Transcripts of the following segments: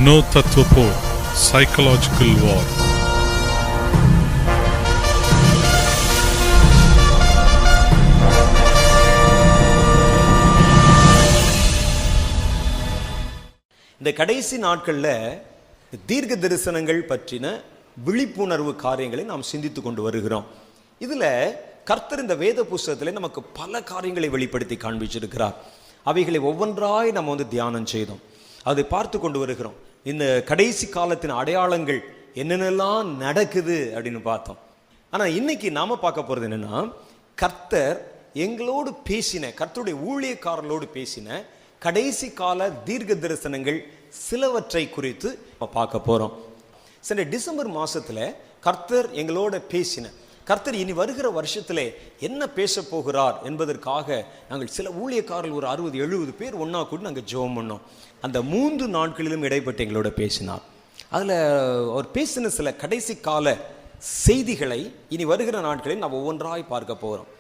मनोतत्व पोर, psychological war. இந்த கடைசி நாட்கள்ல தீர்க்க தரிசனங்கள் பற்றின விழிப்புணர்வு காரியங்களை நாம் சிந்தித்து கொண்டு வருகிறோம். இதுல கர்த்தர் இந்த வேத புஸ்தகத்திலே நமக்கு பல காரியங்களை வெளிப்படுத்தி காண்பிச்சிருக்கிறார். அவைகளை ஒவ்வொன்றாய் நம்ம தியானம் செய்தோம், அதை பார்த்து கொண்டு வருகிறோம். இந்த கடைசி காலத்தின் அடையாளங்கள் என்னென்னலாம் நடக்குது அப்படின்னு பார்த்தோம். ஆனா இன்னைக்கு நாம பார்க்க போறது என்னன்னா, கர்த்தர் எங்களோடு பேசின, கர்த்தருடைய ஊழியக்காரர்களோடு பேசின கடைசி கால தீர்க்க தரிசனங்கள் சிலவற்றை குறித்து பார்க்க போறோம். சென்ற டிசம்பர் மாசத்துல கர்த்தர் எங்களோட பேசின, கர்த்தர் இனி வருகிற வருஷத்திலே என்ன பேச போகிறார் என்பதற்காக நாங்கள் சில ஊழியக்காரர்கள் ஒரு 60-70 பேர் ஒன்னா கூட நாங்கள் ஜெபம் பண்ணோம். அந்த 3 நாட்களிலும் இடைப்பட்டு எங்களோட பேசினார். அதில் அவர் பேசின சில கடைசி கால செய்திகளை இனி வருகிற நாட்களில் நாம் ஒவ்வொன்றாய் பார்க்க போகிறோம்.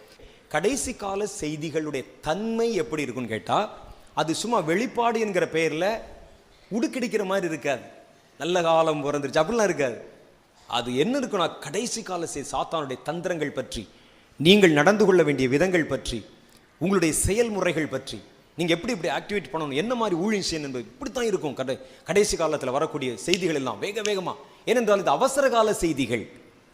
கடைசி கால செய்திகளுடைய தன்மை எப்படி இருக்குன்னு கேட்டால், அது சும்மா வெளிப்பாடு என்கிற பெயரில் உடுக்கடிக்கிற மாதிரி இருக்காது. நல்ல காலம் பிறந்துருச்சு அப்படிலாம் இருக்காது. அது என்ன இருக்குன்னா, கடைசி கால சாத்தானுடைய தந்திரங்கள் பற்றி, நீங்கள் நடந்து கொள்ள வேண்டிய விதங்கள் பற்றி, உங்களுடைய செயல்முறைகள் பற்றி, நீங்கள் எப்படி இப்படி ஆக்டிவேட் பண்ணணும், என்ன மாதிரி ஊழியம் செய்யணும் என்பது இப்படித்தான் இருக்கும். கடைசி காலத்தில் வரக்கூடிய செய்திகள் எல்லாம் வேக வேகமாக, ஏனென்றால் இது அவசர கால செய்திகள்.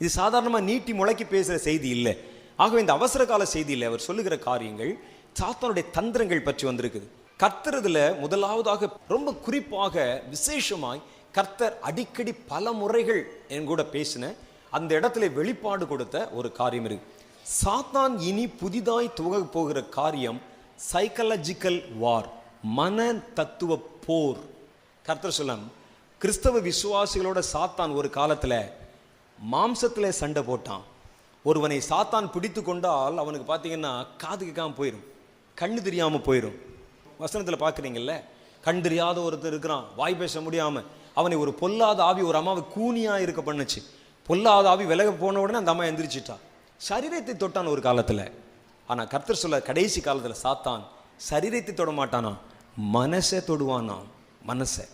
இது சாதாரணமாக நீட்டி முளைக்கி பேசுகிற செய்தி இல்லை. ஆகவே இந்த அவசர கால செய்தியில் அவர் சொல்லுகிற காரியங்கள் சாத்தானுடைய தந்திரங்கள் பற்றி வந்திருக்குது. கர்த்தரதுல முதலாவதாக ரொம்ப குறிப்பாக விசேஷமாய் கர்த்தர் அடிக்கடி பல முறைகள் என் கூட பேசின அந்த இடத்துல வெளிப்பாடு கொடுத்த ஒரு காரியம் இருக்கு. சாத்தான் இனி புதிதாய் துவங்க போகிற காரியம் சைக்காலஜிக்கல் வார், மன தத்துவ போர். கர்த்தர் சொல்லம், கிறிஸ்தவ விசுவாசிகளோட சாத்தான் ஒரு காலத்துல மாம்சத்துல சண்டை போட்டான். ஒருவனை சாத்தான் பிடித்து கொண்டால் அவனுக்கு பார்த்தீங்கன்னா காது கேட்காம போயிடும், கண்ணு தெரியாம போயிடும். வசனத்தில் பார்க்குறீங்கல்ல, கண் தெரியாத ஒருத்தர் இருக்கிறான், வாய் பேச முடியாமல். அவனை ஒரு பொல்லாத ஆவி, ஒரு அம்மாவை கூனியாக இருக்க பண்ணுச்சு. பொல்லாத ஆவி விலக போன உடனே அந்த அம்மா எந்திரிச்சிட்டா. சரீரத்தை தொட்டான் ஒரு காலத்தில். ஆனால் கர்த்தர் சொல்ல, கடைசி காலத்தில் சாத்தான் சரீரத்தை தொட மாட்டானா, மனசை தொடுவானா. மனசை.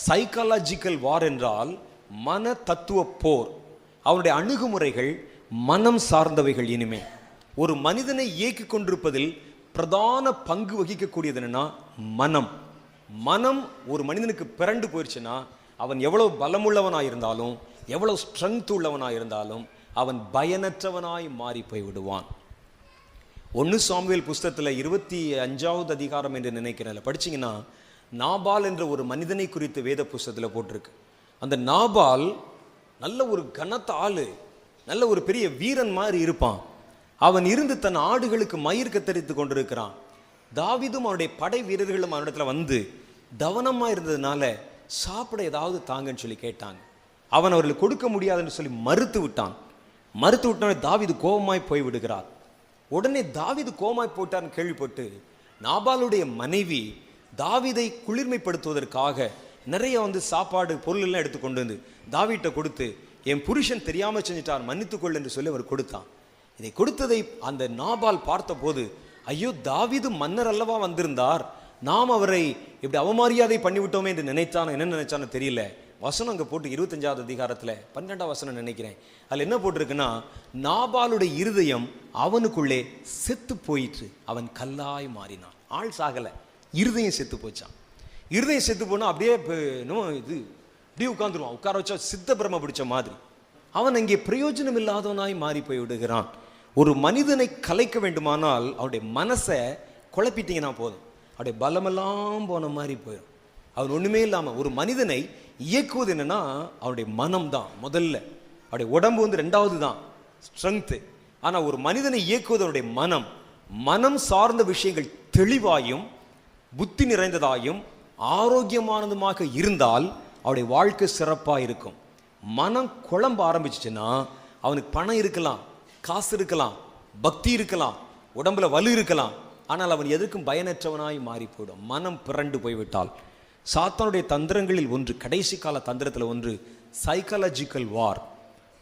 சைக்காலஜிக்கல் வார் என்றால் மன தத்துவ போர். அவனுடைய அணுகுமுறைகள் மனம் சார்ந்தவைகள். இனிமே ஒரு மனிதனை இயக்கி கொண்டிருப்பதில் பிரதான பங்கு வகிக்கக்கூடியது என்னன்னா மனம். மனம் ஒரு மனிதனுக்கு பிறண்டு போயிடுச்சுன்னா, அவன் எவ்வளவு பலமுள்ளவனாய் இருந்தாலும், எவ்வளவு ஸ்ட்ரென்த் உள்ளவனாய் இருந்தாலும், அவன் பயனற்றவனாய் மாறி போய் விடுவான். 1 சாமுவேல் புஸ்தகத்தில் 25வது அதிகாரம் என்று நினைக்கிறேன் படிச்சீங்கன்னா, நாபால் என்ற ஒரு மனிதனை குறித்து வேத புஸ்தகத்தில் போட்டிருக்கு. அந்த நாபால் நல்ல ஒரு கனத்த ஆளு, நல்ல ஒரு பெரிய வீரன் மாதிரி இருப்பான். அவன் இருந்து தன் ஆடுகளுக்கு மயிர் கத்தரித்து கொண்டிருக்கிறான். தாவீதும் அவனுடைய படை வீரர்களும் அவனிடத்துல வந்து கவனமா இருந்ததுனால சாப்பிட ஏதாவது தாங்கன்னு சொல்லி கேட்டாங்க. அவன் அவர்களுக்கு கொடுக்க முடியாதுன்னு சொல்லி மறுத்து விட்டான். மறுத்து விட்டான். தாவீது கோபமாய் போய் விடுகிறார். உடனே தாவீது கோபமாய் போட்டான்னு கேள்விப்பட்டு நாபாலுடைய மனைவி தாவீதை குளிர்மைப்படுத்துவதற்காக நிறைய சாப்பாடு பொருள் எல்லாம் எடுத்து கொண்டு வந்து தாவீட்டை கொடுத்து, என் புருஷன் தெரியாம செஞ்சிட்டார், மன்னித்துக்கொள் என்று சொல்லி அவர் கொடுத்தான். இதை கொடுத்ததை அந்த நாபால் பார்த்த போது, ஐயோ, தாவீது மன்னர் அல்லவா வந்திருந்தார், நாம் அவரை இப்படி அவமரியாதை பண்ணிவிட்டோமே என்று நினைச்சானோ, என்ன நினைச்சானோ தெரியல. வசனம் அங்கே போட்டு 25வது அதிகாரத்தில் 12வது வசனம் நினைக்கிறேன். அதில் என்ன போட்டிருக்குன்னா, நாபாலுடைய இருதயம் அவனுக்குள்ளே செத்து போயிற்று, அவன் கல்லாய் மாறினான். ஆள் சாகலை, இருதயம் செத்து போச்சான். இருதயம் செத்து போனா அப்படியே இது அப்படியே உட்காந்துருவான். உட்கார வச்சா சித்த பிரம பிடிச்ச மாதிரி. அவன் அங்கே பிரயோஜனம் இல்லாதவனாய் மாறி போய் விடுகிறான். ஒரு மனிதனை கலைக்க வேண்டுமானால் அவருடைய மனசை குழப்பிட்டீங்கன்னா போதும், அவருடைய பலமெல்லாம் போன மாதிரி போயிடும். அவன் ஒண்ணுமே இல்லாம ஒரு மனிதனை இயக்குவது என்னன்னா அவருடைய மனம் தான் முதல்ல. அவருடைய உடம்பு 2வது தான் ஸ்ட்ரென்த். ஆனா ஒரு மனிதனை இயக்குவது அவருடைய மனம். மனம் சார்ந்த விஷயங்கள் தெளிவாயும் புத்தி நிறைந்ததாயும் ஆரோக்கியமானதுமாக இருந்தால் அவருடைய வாழ்க்கை சிறப்பாக இருக்கும். மனம் குழம்ப ஆரம்பிச்சுச்சுன்னா அவனுக்கு பணம் இருக்கலாம், காசு இருக்கலாம், பக்தி இருக்கலாம், உடம்புல வலு இருக்கலாம், ஆனால் அவன் எதற்கும் பயனற்றவனாய் மாறி போயிடும். மனம் பிறண்டு போய்விட்டால். சாத்தானுடைய தந்திரங்களில் ஒன்று, கடைசி கால தந்திரத்தில் ஒன்று சைக்காலஜிக்கல் வார்,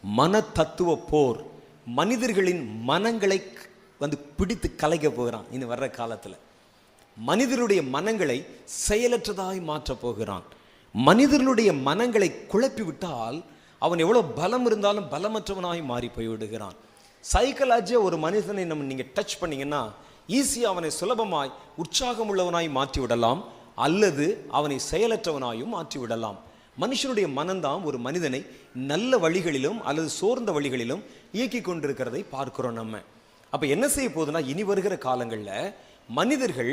மன தத்துவ போர். மனிதர்களின் மனங்களை பிடித்து கலைக்க போகிறான். இனி வர்ற காலத்தில் மனிதருடைய மனங்களை செயலற்றதாய் மாற்ற போகிறான். மனிதர்களுடைய மனங்களை குழப்பி விட்டால் அவன் எவ்வளவு பலம் இருந்தாலும் பலமற்றவனாய் மாறி போய்விடுகிறான். சைக்காலஜியா ஒரு மனிதனை நீங்க டச் பண்ணீங்கன்னா ஈஸியா அவனை சுலபமாய் உற்சாகம் உள்ளவனாய் மாற்றி விடலாம், அல்லது அவனை செயலற்றவனாயும் மாற்றி விடலாம். மனுஷனுடைய மனம்தான் ஒரு மனிதனை நல்ல வழிகளிலும் அல்லது சோர்ந்த வழிகளிலும் இயக்கி கொண்டிருக்கிறதை பார்க்கிறோம் நம்ம. அப்ப என்ன செய்ய போகுதுன்னா, இனி வருகிற காலங்களில் மனிதர்கள்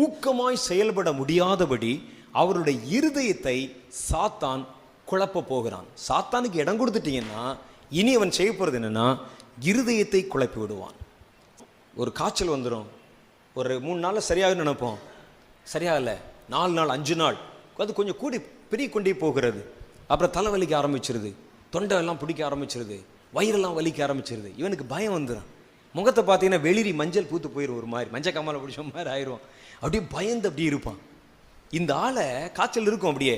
ஊக்கமாய் செயல்பட முடியாதபடி அவருடைய இருதயத்தை சாத்தான் குழப்ப போகிறான். சாத்தானுக்கு இடம் கொடுத்துட்டீங்கன்னா இனி அவன் செய்ய போறது என்னன்னா, இருதயத்தை குழப்பி விடுவான். ஒரு காய்ச்சல் வந்துடும், ஒரு 3 நாளில் சரியாக நினைப்போம், சரியாகல 4 நாள் 5 நாள் அது கொஞ்சம் கூடி பெரிய கொண்டே போகிறது. அப்புறம் தலை வலிக்க ஆரம்பிச்சிருது, தொண்டை எல்லாம் பிடிக்க ஆரம்பிச்சிருது, வயிறெல்லாம் வலிக்க ஆரம்பிச்சிருது. இவனுக்கு பயம் வந்துடும். முகத்தை பார்த்தீங்கன்னா வெளிரி மஞ்சள் பூத்து போயிடும், ஒரு மாதிரி மஞ்சள் காமால பிடிச்ச மாதிரி ஆயிரும். அப்படியே பயந்து அப்படியே இருப்பான். இந்த ஆளை காய்ச்சல் இருக்கும், அப்படியே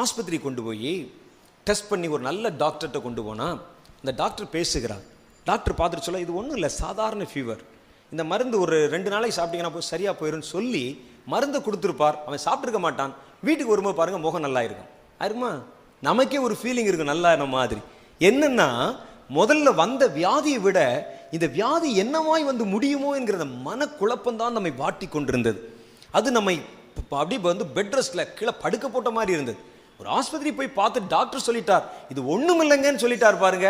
ஆஸ்பத்திரி கொண்டு போய் டெஸ்ட் பண்ணி ஒரு நல்ல டாக்டர்கிட்ட கொண்டு போனால் அந்த டாக்டர் பேசுகிறார். டாக்டர் பார்த்துட்டு சொல்ல, இது ஒன்றும் இல்லை, சாதாரண ஃபீவர், இந்த மருந்து ஒரு 2 நாளைக்கு சாப்பிட்டீங்கன்னா போய் சரியாக போயிடும்னு சொல்லி மருந்தை கொடுத்துருப்பார். அவன் சாப்பிட்ருக்க மாட்டான். வீட்டுக்கு வரும்போது பாருங்கள் முகம் நல்லா இருக்கும். ஆயிருமா, நமக்கே ஒரு ஃபீலிங் இருக்கும் நல்லா என்ன மாதிரி. என்னன்னா, முதல்ல வந்த வியாதியை விட இந்த வியாதி என்னமாய் வந்து முடியுமோ என்கிற மனக்குழப்பம் தான் நம்மை வாட்டி கொண்டிருந்தது. அது நம்மை அப்படி வந்து பெட் ரெஸ்ட்ல கீழே படுக்க போட்ட மாதிரி இருந்தது. ஒரு ஆஸ்பத்திரி போய் பார்த்து டாக்டர் சொல்லிட்டார், இது ஒன்றும் இல்லைங்கன்னு சொல்லிட்டார் பாருங்க,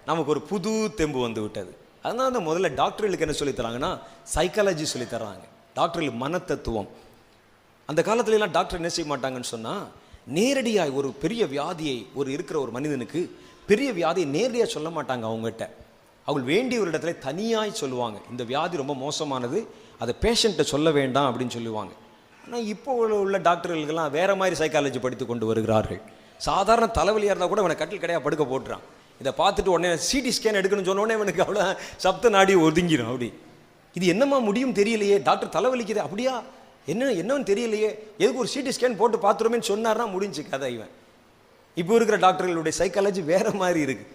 நமக்கு ஒரு புது தெம்பு வந்து விட்டது. அதனால தான் முதல்ல டாக்டர்களுக்கு என்ன சொல்லி தராங்கன்னா, சைக்காலஜி சொல்லி தர்றாங்க. டாக்டர்களுக்கு மனத்தத்துவம். அந்த காலத்துலலாம் டாக்டர் என்ன செய்ய மாட்டாங்கன்னு சொன்னால், நேரடியாக ஒரு பெரிய வியாதியை இருக்கிற ஒரு மனிதனுக்கு பெரிய வியாதியை நேரடியாக சொல்ல மாட்டாங்க அவங்ககிட்ட. அவங்க வேண்டிய ஒரு இடத்துல தனியாய் சொல்லுவாங்க, இந்த வியாதி ரொம்ப மோசமானது, அதை பேஷண்ட்டை சொல்ல வேண்டாம் அப்படின்னு சொல்லுவாங்க. ஆனால் இப்போ உள்ள டாக்டர்களுக்கெல்லாம் வேற மாதிரி சைக்காலஜி படித்து கொண்டு வருகிறார்கள். சாதாரண தலைவலியாக இருந்தால் கூட அவனை கட்டில் கடையாக படுக்க போட்டுறான். இதை பார்த்துட்டு உடனே சிடி ஸ்கேன் எடுக்கணும்னு சொன்னோடனே அவனுக்கு அவ்வளோ சப்த நாடி ஒதுங்கிடும். அப்படி இது என்னம்மா முடியும் தெரியலையே, டாக்டர் தலைவலிக்குது, அப்படியா என்னன்னு தெரியலையே, எதுக்கு ஒரு சிடி ஸ்கேன் போட்டு பார்த்துருமேன்னு சொன்னார்னா முடிஞ்சு கதை. இவன் இப்போ இருக்கிற டாக்டர்களுடைய சைக்காலஜி வேற மாதிரி இருக்கு.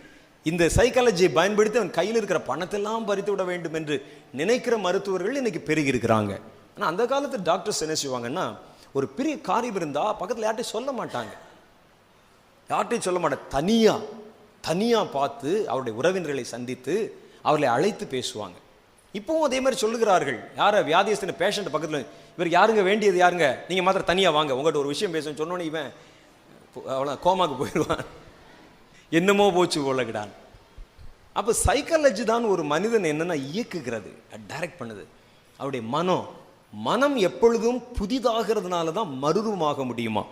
இந்த சைக்காலஜியை பயன்படுத்தி அவன் கையில் இருக்கிற பணத்தெல்லாம் பறித்து விட வேண்டும் என்று நினைக்கிற மருத்துவர்கள் இன்னைக்கு பெருகி இருக்கிறாங்க. ஆனால் அந்த காலத்து டாக்டர்ஸ் என்ன செய்வாங்கன்னா, ஒரு பெரிய காரியம் இருந்தால் பக்கத்தில் யார்ட்டையும் சொல்ல மாட்டாங்க, தனியாக பார்த்து அவருடைய உறவினர்களை சந்தித்து அவர்களை அழைத்து பேசுவாங்க. இப்பவும் அதே மாதிரி சொல்லுகிறார்கள். யாரை வியாதியஸ்தின பேஷண்ட் பக்கத்தில், இவர் யாருங்க வேண்டியது யாருங்க, நீங்கள் மாத்திரம் தனியாக வாங்க, உங்கள்கிட்ட ஒரு விஷயம் பேசணும்னு சொன்னோன்னே இவன் அவ்வளோ கோமாக்கு போயிடுவான், என்னமோ போச்சு போலகிடான். அப்போ சைக்காலஜி தான் ஒரு மனிதன் என்னன்னா இயக்குகிறது, டைரக்ட் பண்ணுது. அவருடைய மனம் எப்பொழுதும் புதிதாகிறதுனால தான் மறுரூபமாக முடியுமா.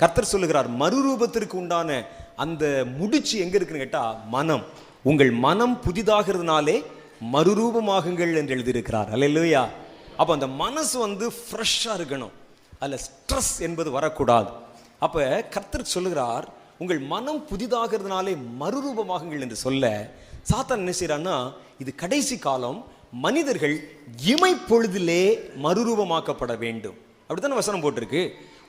கர்த்தர் சொல்லுகிறார், மறுரூபத்திற்கு உண்டான அந்த முடிச்சு எங்க இருக்குன்னு கேட்டா மனம். உங்கள் மனம் புதிதாகிறதுனாலே மறுரூபமாகுங்கள் என்று எழுதியிருக்கிறார். அல்லேலூயா. அப்போ அந்த மனசு வந்து ஃப்ரெஷ்ஷாக இருக்கணும், அதில் ஸ்ட்ரெஸ் என்பது வரக்கூடாது. அப்போ கர்த்தர் சொல்லுகிறார், உங்கள் மனம் புதிதாகிறதுனாலே மறுரூபமாகுங்கள் என்று சொல்ல, சாத்தான் என்ன செய்யறான்னா, இது கடைசி காலம், மனிதர்கள் இமைப்பொழுதிலே மறுரூபமாக்கப்பட வேண்டும். அப்படித்தான வசனம் போட்டிருக்கு.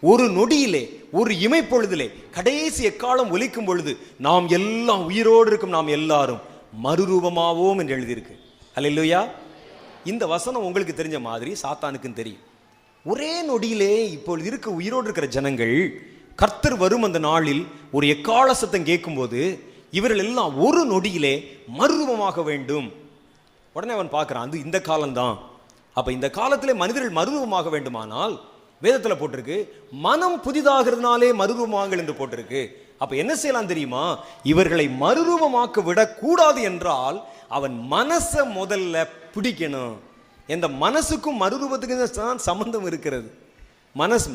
ஒரு நொடியிலே, ஒரு இமைப்பொழுதிலே, கடைசி எக்காலம் ஒலிக்கும் பொழுது நாம் எல்லாம் உயிரோடு இருக்கும், நாம் எல்லாரும் மறுரூபமாவோம் என்று எழுதியிருக்கு. அல்லேலூயா. இந்த வசனம் உங்களுக்கு தெரிஞ்ச மாதிரி சாத்தானுக்கும் தெரியும். ஒரே நொடியிலே இப்பொழுது இருக்க உயிரோடு இருக்கிற ஜனங்கள், கர்த்தர் வரும் அந்த நாளில் ஒரு எக்கால சத்தம் கேட்கும் போது இவர்கள் எல்லாம் ஒரு நொடியிலே மறுரூபமாக வேண்டும். உடனே அவன் பார்க்கிறான், அது இந்த காலம்தான். அப்ப இந்த காலத்திலே மனிதர்கள் மறுரூபமாக வேண்டுமானால் வேதத்தில் போட்டிருக்கு, மனம் புதிதாகிறதுனாலே மறுரூபமாங்கள் என்று போட்டிருக்கு. அப்ப என்ன செய்யலாம் தெரியுமா, இவர்களை மறுரூபமாக்க விடக்கூடாது என்றால் அவன் மனசை முதல்ல பிடிக்கணும். எந்த மனசுக்கும் மறுரூபத்துக்கு தான் சம்பந்தம் இருக்கிறது.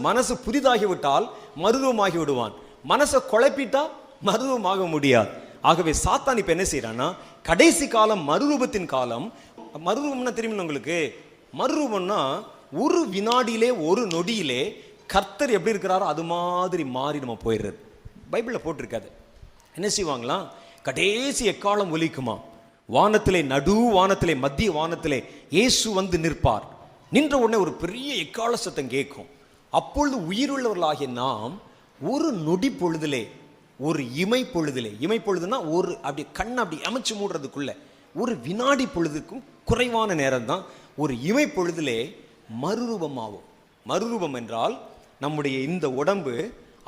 மனசு புதிதாகிவிட்டால் மறுரூபமாகி விடுவான், மனசை குழப்பிட்டா மறுரூபமாக முடியாது. ஆகவே சாத்தான் இப்ப என்ன செய்யறான்னா, கடைசி காலம் மறுரூபத்தின் காலம். மறுரூபம்னா தெரியும் உங்களுக்கு, மறுரூபம்னா ஒரு வினாடியிலே ஒரு நொடியிலே கர்த்தர் எப்படி இருக்கிறாரோ அது மாதிரி மாறி நம்ம போயிடுறது. பைபிளில் போட்டிருக்காது. என்ன செய்வாங்களாம், கடைசி எக்காலம் ஒலிக்குமா, வானத்திலே, நடு வானத்திலே, மத்திய வானத்திலே இயேசு வந்து நிற்பார். நின்ற உடனே ஒரு பெரிய எக்கால சத்தம் கேட்கும். அப்பொழுது உயிருள்ளவர்களாகிய நாம் ஒரு நொடி பொழுதிலே, ஒரு இமை பொழுதிலே, இமை பொழுதுனா ஒரு அப்படி கண்ணை அப்படி அமைச்சு மூடுறதுக்குள்ள ஒரு வினாடி பொழுதுக்கும் குறைவான நேரம் தான், ஒரு இமை பொழுதிலே மறுரூபமாகும். மறுரூபம் என்றால் நம்முடைய இந்த உடம்பு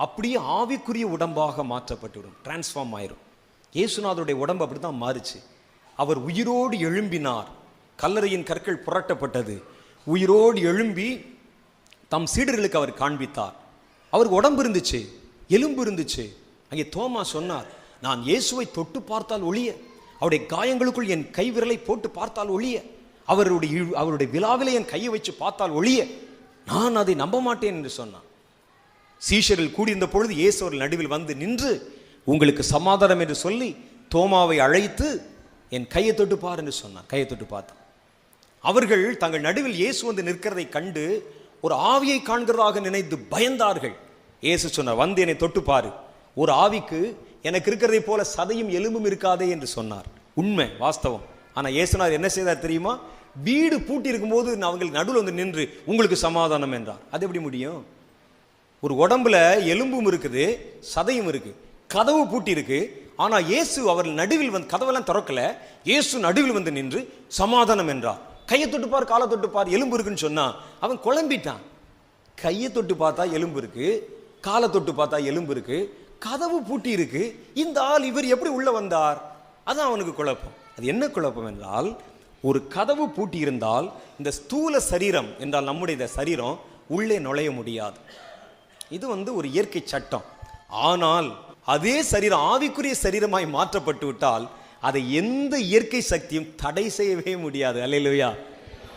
அப்படியே ஆவிக்குரிய உடம்பாக மாற்றப்பட்டுவிடும், டிரான்ஸ்ஃபார்ம் ஆயிரும். இயேசுநாதருடைய உடம்பு அப்படி தான் மாறுச்சு. அவர் உயிரோடு எழும்பினார், கல்லறையின் கற்கள் புரட்டப்பட்டது, உயிரோடு எழும்பி தம் சீடர்களுக்கு அவர் காண்பித்தார். அவருக்கு உடம்பு இருந்துச்சு, எலும்பு இருந்துச்சு. அங்கே தோமா சொன்னார், நான் இயேசுவை தொட்டு பார்த்தால் ஒழிய, அவருடைய காயங்களுக்குள் என் கை விரலை போட்டு பார்த்தால் ஒழிய, அவருடைய விழாவிலே என் கையை வச்சு பார்த்தால் ஒழிய நான் அதை நம்ப மாட்டேன் என்று சொன்னான். சீஷர்கள் கூடியிருந்த பொழுது இயேசு அவர்கள் நடுவில் வந்து நின்று, உங்களுக்கு சமாதானம் என்று சொல்லி தோமாவை அழைத்து என் கையை தொட்டு பார் என்று சொன்னார். கையை தொட்டு பார்த்தான். அவர்கள் தங்கள் நடுவில் இயேசு வந்து நிற்கிறதை கண்டு ஒரு ஆவியை காண்கிறதாக நினைத்து பயந்தார்கள். இயேசு சொன்னார், வந்து என்னை தொட்டு பாரு, ஒரு ஆவிக்கு எனக்கு இருக்கிறதை போல சதையும் எலும்பும் இருக்காதே என்று சொன்னார். உண்மை, வாஸ்தவம். ஆனா இயேசுநாதர் என்ன செய்தார் தெரியுமா? வீடு பூட்டி இருக்கும்போது அவங்களுக்கு நடுவில் வந்து நின்று உங்களுக்கு சமாதானம் என்றார். அது எப்படி முடியும்? ஒரு உடம்புல எலும்பும் இருக்குது, சதையும் இருக்கு, கதவு பூட்டி இருக்கு. ஆனா இயேசு அவர்கள் நடுவில் வந்து, கதவெல்லாம் திறக்கல, இயேசு நடுவில் வந்து நின்று சமாதானம் என்றார். கையை தொட்டுப்பார், காலை தொட்டுப்பார், எலும்பு இருக்குன்னு சொன்னா அவன் குழம்பிட்டான். கையை தொட்டு பார்த்தா எலும்பு இருக்கு, காலை தொட்டு பார்த்தா எலும்பு இருக்கு, கதவு பூட்டி இருக்கு, இந்த ஆள் இவர் எப்படி உள்ள வந்தார்? அதான் அவனுக்கு குழப்பம். அது என்ன குழப்பம் என்றால், ஒரு கதவு பூட்டி இருந்தால் இந்த ஸ்தூல சரீரம் என்றால் நம்முடைய இந்த சரீரம் உள்ளே நுழைய முடியாது. இது ஒரு இயற்கை சட்டம். ஆனால் அதே சரீரம் ஆவிக்குரிய சரீரமாய் மாற்றப்பட்டு விட்டால் அதை எந்த இயற்கை சக்தியும் தடை செய்யவே முடியாது. அல்லேலூயா.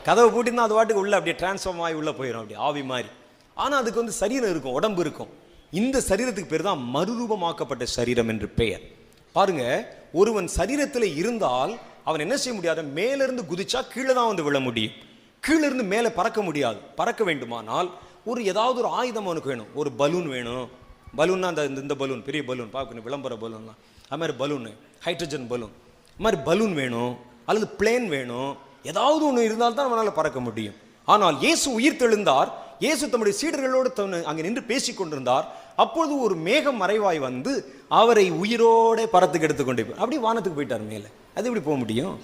கதவை பூட்டினா அது வாட்டுக்கு உள்ள அப்படியே டிரான்ஸ்ஃபார்ம் ஆகி உள்ள போயிடும், அப்படியே ஆவி மாதிரி. ஆனா அதுக்கு சரீரம் இருக்கும், உடம்பு இருக்கும். இந்த சரீரத்துக்கு பேர் தான் மறுரூபமாக்கப்பட்ட சரீரம் என்று பெயர். பாருங்க, ஒருவன் சரீரத்தில் இருந்தால் அவன் என்ன செய்ய முடியாது? மேலிருந்து குதிச்சா கீழே தான் வந்து விழ முடியும், கீழே இருந்து மேலே பறக்க முடியாது. பறக்க வேண்டுமானால் ஏதாவது ஒரு ஆயுதம் அவனுக்கு வேணும். ஒரு பலூன் வேணும். பலூன்னா இந்த பலூன், பெரிய பலூன் பார்க்கணும், விளம்பர பலூன்லாம், அது மாதிரி பலூனு, ஹைட்ரஜன் பலூன், அது மாதிரி பலூன் வேணும், அல்லது பிளேன் வேணும். ஏதாவது ஒன்று இருந்தால் தான் அவனால் பறக்க முடியும். ஆனால் இயேசு உயிர் தெழுந்தார். இயேசு தம்முடைய சீடர்களோடு அங்கே நின்று பேசி கொண்டிருந்தார். அப்பொழுது ஒரு மேகம் மறைவாய் வந்து அவரை உயிரோட பறத்துக்கு எடுத்துக்கொண்டு போய் அப்படியே வானத்துக்கு போயிட்டார் மேலே. அது எப்படி போக முடியும்?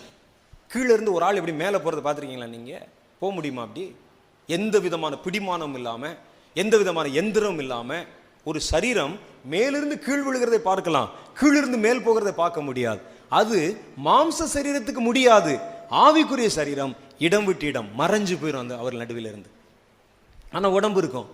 கீழே இருந்து ஒரு ஆள் எப்படி மேலே போகிறத பார்த்துருக்கீங்களா நீங்கள்? போக முடியுமா அப்படி? எந்த விதமான பிடிமானமும் இல்லாமல், எந்த விதமான எந்திரமும் இல்லாமல் ஒரு சரீரம் மேலிருந்து கீழ் விழுகிறதை பார்க்கலாம், கீழிருந்து மேல் போகிறதை பார்க்க முடியாது. அது மாம்ச சரீரத்துக்கு முடியாது. ஆவிக்குரிய சரீரம் இடம் விட்டு இடம் மறைஞ்சு போயிடும் அந்த அவர் நடுவில் இருந்து. ஆனால் உடம்பு இருக்கும்.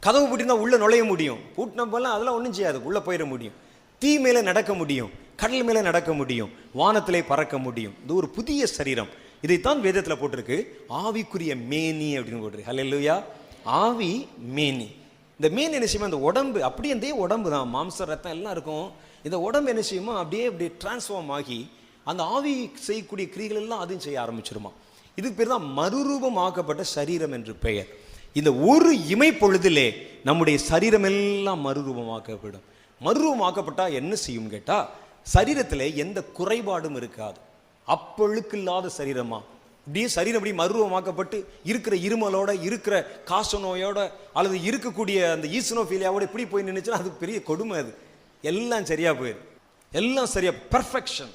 கதவு பூட்டினா உள்ள நுழைய முடியும், பூட்டின போலாம் அதெல்லாம் ஒன்றும் செய்யாது, உள்ள போயிட முடியும். தீ மேலே நடக்க முடியும், கடல் மேலே நடக்க முடியும், வானத்திலே பறக்க முடியும். இது ஒரு புதிய சரீரம். இதைத்தான் வேதத்தில் போட்டிருக்கு, ஆவிக்குரிய மேனி அப்படின்னு போட்டிருக்கு. ஹல்லேலூயா. ஆவி மேனி. இந்த மேனி என்ன செய்யுமா? அந்த உடம்பு அப்படியே அதே உடம்பு தான், மாம்ச ரத்தம் எல்லாம் இருக்கும். இந்த உடம்பு என்ன செய்யுமா? அப்படியே டிரான்ஸ்ஃபார்ம் ஆகி அந்த ஆவி செய்யக்கூடிய கிரிகள் எல்லாம் அதையும் செய்ய ஆரம்பிச்சிருமா. இதுக்கு பேர் தான் மறுரூபமாக்கப்பட்ட சரீரம் என்று பெயர். இந்த ஒரு இமை பொழுதிலே நம்முடைய சரீரம் எல்லாம் மறுரூபமாக்கப்படும். மறுரூபமாக்கப்பட்டா என்ன செய்யும் கேட்டா, சரீரத்தில் எந்த குறைபாடும் இருக்காது. அப்பொழுக்கு இல்லாத சரீரமா இப்படியே சரீரம் அப்படி மறுரூபமாக்கப்பட்டு இருக்கிற இருமலோட, இருக்கிற காச நோயோட, அல்லது இருக்கக்கூடிய அந்த ஈசனோஃபீலியாவோட இப்படி போய் நினைச்சுன்னா அது பெரிய கொடுமை. அது எல்லாம் சரியா போயிடும், எல்லாம் சரியா பெர்ஃபெக்ஷன்.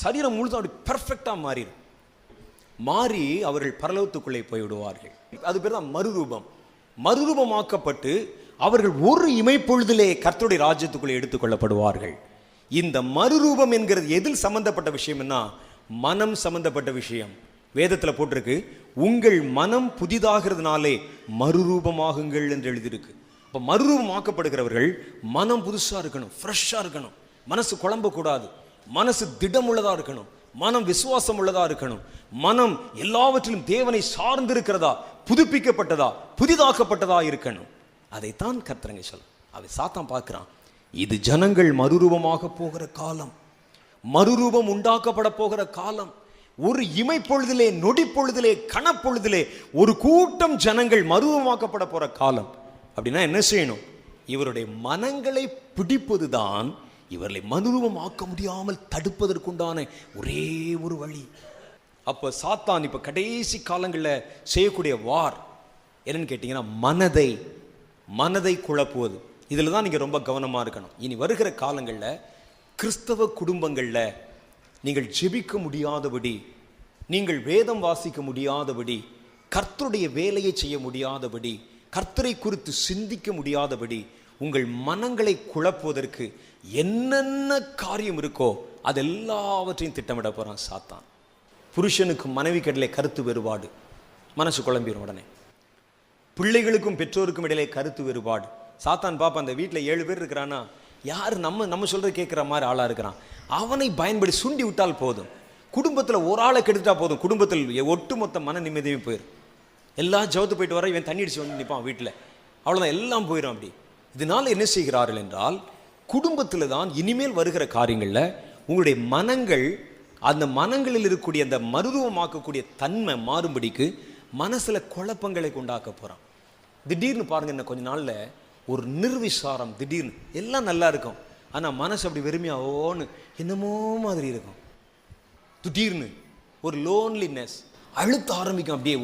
சரீரம் முழுதும் அப்படி பெர்ஃபெக்டா மாறிடும். மாறி அவர்கள் பரலோகத்துக்குள்ளே போய் விடுவார்கள். அது பேர் தான் மறுரூபம். மறுரூபமாக்கப்பட்டு அவர்கள் ஒரு இமைப்பொழுதிலே கர்த்தருடைய ராஜ்யத்துக்குள்ளே எடுத்துக்கொள்ளப்படுவார்கள். இந்த மறுரூபம் என்கிறது எதில் சம்பந்தப்பட்ட விஷயம்னா, மனம் சம்பந்தப்பட்ட விஷயம். வேதத்தில் போட்டிருக்கு, உங்கள் மனம் புதிதாகிறதுனாலே மறுரூபமாகுங்கள் என்று எழுதியிருக்கு. இப்போ மறுரூபமாக்கப்படுகிறவர்கள் மனம் புதுசா இருக்கணும், ஃப்ரெஷ்ஷா இருக்கணும். மனசு குழம்பக்கூடாது, மனசு திடம் உள்ளதா இருக்கணும், மனம் விசுவாசம் உள்ளதா இருக்கணும், மனம் எல்லாவற்றிலும் தேவனை சார்ந்திருக்கிறதா, புதுப்பிக்கப்பட்டதா, புதிதாக்கப்பட்டதா இருக்கணும். அதைத்தான் கர்த்தரங்க சொல்ல. அதை சாத்தான் பார்க்கிறான். இது ஜனங்கள் மறுரூபமாக போகிற காலம், மறுரூபம் உண்டாக்கப்பட போகிற காலம். ஒரு இமை பொழுதிலே, நொடி பொழுதிலே, கணப்பொழுதிலே ஒரு கூட்டம் ஜனங்கள் மறுரூபமாக்கப்பட போற காலம். அப்படின்னா என்ன செய்யணும்? இவருடைய மனங்களை பிடிப்பதுதான் இவர்களை மறுரூபமாக்க முடியாமல் தடுப்பதற்குண்டான ஒரே ஒரு வழி. அப்போ சாத்தான் இப்போ கடைசி காலங்களில் செய்யக்கூடிய வார் என்னன்னு கேட்டிங்கன்னா, மனதை குழப்புவது. இதில் தான் நீங்கள் ரொம்ப கவனமாக இருக்கணும். இனி வருகிற காலங்களில் கிறிஸ்தவ குடும்பங்களில் நீங்கள் ஜெபிக்க முடியாதபடி, நீங்கள் வேதம் வாசிக்க முடியாதபடி, கர்த்தருடைய வேலையை செய்ய முடியாதபடி, கர்த்தரை குறித்து சிந்திக்க முடியாதபடி உங்கள் மனங்களை குழப்புவதற்கு என்னென்ன காரியம் இருக்கோ அது எல்லாவற்றையும் திட்டமிட போறான் சாத்தான். புருஷனுக்கு மனைவி கடலை கருத்து வேறுபாடு, மனசு குழம்பிடும். உடனே பிள்ளைகளுக்கும் பெற்றோருக்கும் இடையிலே கருத்து வேறுபாடு. சாத்தான் பாப்பா அந்த வீட்டில் 7 பேர் இருக்கிறான்னா யார் நம்ம சொல்றது கேட்குற மாதிரி ஆளா இருக்கிறான், அவனை பயன்படி சுண்டி விட்டால் போதும். குடும்பத்தில் ஒரு ஆளை கெடுத்துட்டா போதும், குடும்பத்தில் ஒட்டுமொத்த மன நிம்மதியும் போயிடும். எல்லாம் ஜவுத்து போயிட்டு வர இவன் தண்ணி அடிச்சு வந்து நிற்பான் வீட்டில், அவ்வளோதான், எல்லாம் போயிடும். அப்படி இதனால என்ன செய்கிறார்கள் என்றால், குடும்பத்தில் தான் இனிமேல் வருகிற காரியங்களில் உங்களுடைய மனங்கள், அந்த மனங்களில் இருக்கக்கூடிய அந்த மருத்துவமாக்கக்கூடிய தன்மை மாறும்படிக்கு மனசில் குழப்பங்களை கொண்டாக்க போகிறான். திடீர்னு பாருங்க, இன்னும் கொஞ்ச நாளில் ஒரு நிர்விசாரம், திடீர்னு எல்லாம் நல்லா இருக்கும், ஆனால் மனசு அப்படி வெறுமையாவோன்னு என்னமோ மாதிரி இருக்கும். திடீர்னு ஒரு லோன்லினஸ் அழுத்த ஆரம்பிக்கும், அப்படியே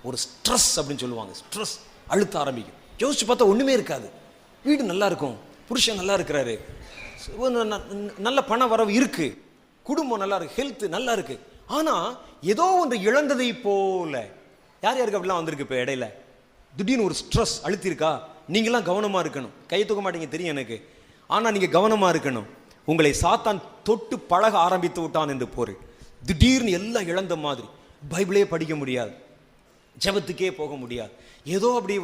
ஒரு ஸ்ட்ரெஸ் அப்படின்னு சொல்லுவாங்க, ஸ்ட்ரெஸ் அழுத்த ஆரம்பிக்கும். யோசிச்சு பார்த்தா ஒன்றுமே இருக்காது, வீடு நல்லா இருக்கும், புருஷன் நல்லா இருக்கிறாரு, நல்ல பண வரவு இருக்கு, குடும்பம் நல்லா இருக்கு, ஹெல்த் நல்லா இருக்கு, ஆனால் ஏதோ ஒன்று இழந்ததை போல. யார் யாருக்கு அப்படிலாம் வந்திருக்கு இப்போ இடையில? திடீர்னு ஒரு ஸ்ட்ரெஸ் அழுத்திருக்கா? நீங்களாம் கவனமாக இருக்கணும். கை தூக்க மாட்டீங்க தெரியும் எனக்கு, ஆனால் நீங்கள் கவனமாக இருக்கணும். உங்களை சாத்தான் தொட்டு பழக ஆரம்பித்து விட்டான் என்று பொருள். திடீர்னு எல்லாம் இழந்த மாதிரி, பைபிளே படிக்க முடியாது, ஜெபத்துக்கே போக முடியாது, ஏதோ அப்படியே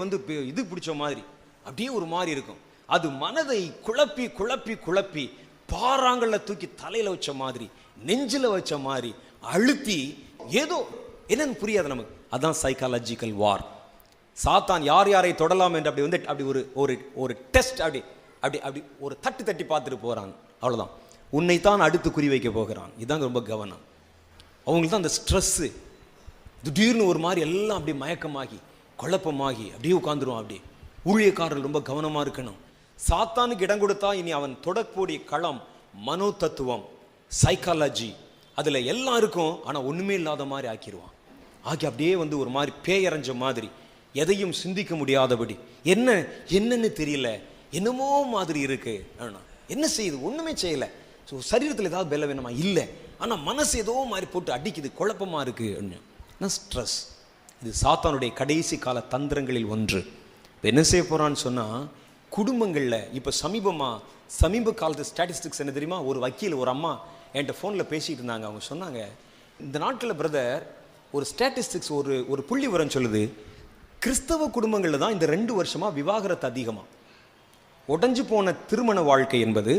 இது பிடிச்ச மாதிரி அப்படியே ஒரு மாதிரி இருக்கும். அது மனதை குழப்பி குழப்பி குழப்பி பாறாங்கல்ல தூக்கி தலையில வச்ச மாதிரி, நெஞ்சில வச்ச மாதிரி அழுத்தி, ஏதோ என்னன்னு புரியாது நமக்கு. அதான் சைக்காலஜிக்கல் வார். சாத்தான் யார் யாரை தொடலாம் என்று அப்படி ஒரு டெஸ்ட், அப்படி ஒரு தட்டி பார்த்துட்டு போறான், அவ்வளவுதான். உன்னைத்தான் அடுத்து குறி வைக்க போகிறான். இதுதான் ரொம்ப கவனம். அவங்களுக்கு தான் அந்த ஸ்ட்ரெஸ்ஸு, திடீர்னு ஒரு மாதிரி எல்லாம் அப்படி மயக்கமாகி குழப்பமாகி அப்படியே உட்காந்துருவான். அப்படி ஊழியக்காரர்கள் ரொம்ப கவனமாக இருக்கணும். சாத்தானுக்கு இடம் கொடுத்தா இனி அவன் தொடக்கூடிய களம் மனோ தத்துவம், சைக்காலஜி, அதில் எல்லாம் இருக்கும், ஆனால் ஒன்றுமே இல்லாத மாதிரி ஆக்கிடுவான். அப்படியே ஒரு மாதிரி பேயறைஞ்ச மாதிரி, எதையும் சிந்திக்க முடியாதபடி, என்னன்னு தெரியல, என்னமோ மாதிரி இருக்கு, என்ன செய்யுது, ஒன்றுமே செய்யலை. ஸோ சரீரத்தில் ஏதாவது பலம் வேணுமா? இல்லை, ஆனால் மனசு ஏதோ மாதிரி போட்டு அடிக்குது, குழப்பமாக இருக்கு, ஸ்ட்ரெஸ். இது சாத்தானுடைய கடைசி கால தந்திரங்களில் ஒன்று. என்ன செய்ய போறான்னு சொன்னால், குடும்பங்களில் இப்போ சமீப காலத்து ஸ்டாட்டிஸ்டிக்ஸ் என்ன தெரியுமா? ஒரு வக்கீல், ஒரு அம்மா என்கிட்ட ஃபோனில் பேசிகிட்டு இருந்தாங்க. அவங்க சொன்னாங்க, இந்த நாட்களில் பிரதர் ஒரு ஸ்டாட்டிஸ்டிக்ஸ், ஒரு புள்ளி விவரம் சொல்லுது, கிறிஸ்தவ குடும்பங்களில் தான் இந்த 2 வருஷமாக விவாகரத்து அதிகமாக, உடஞ்சு போன திருமண வாழ்க்கை என்பது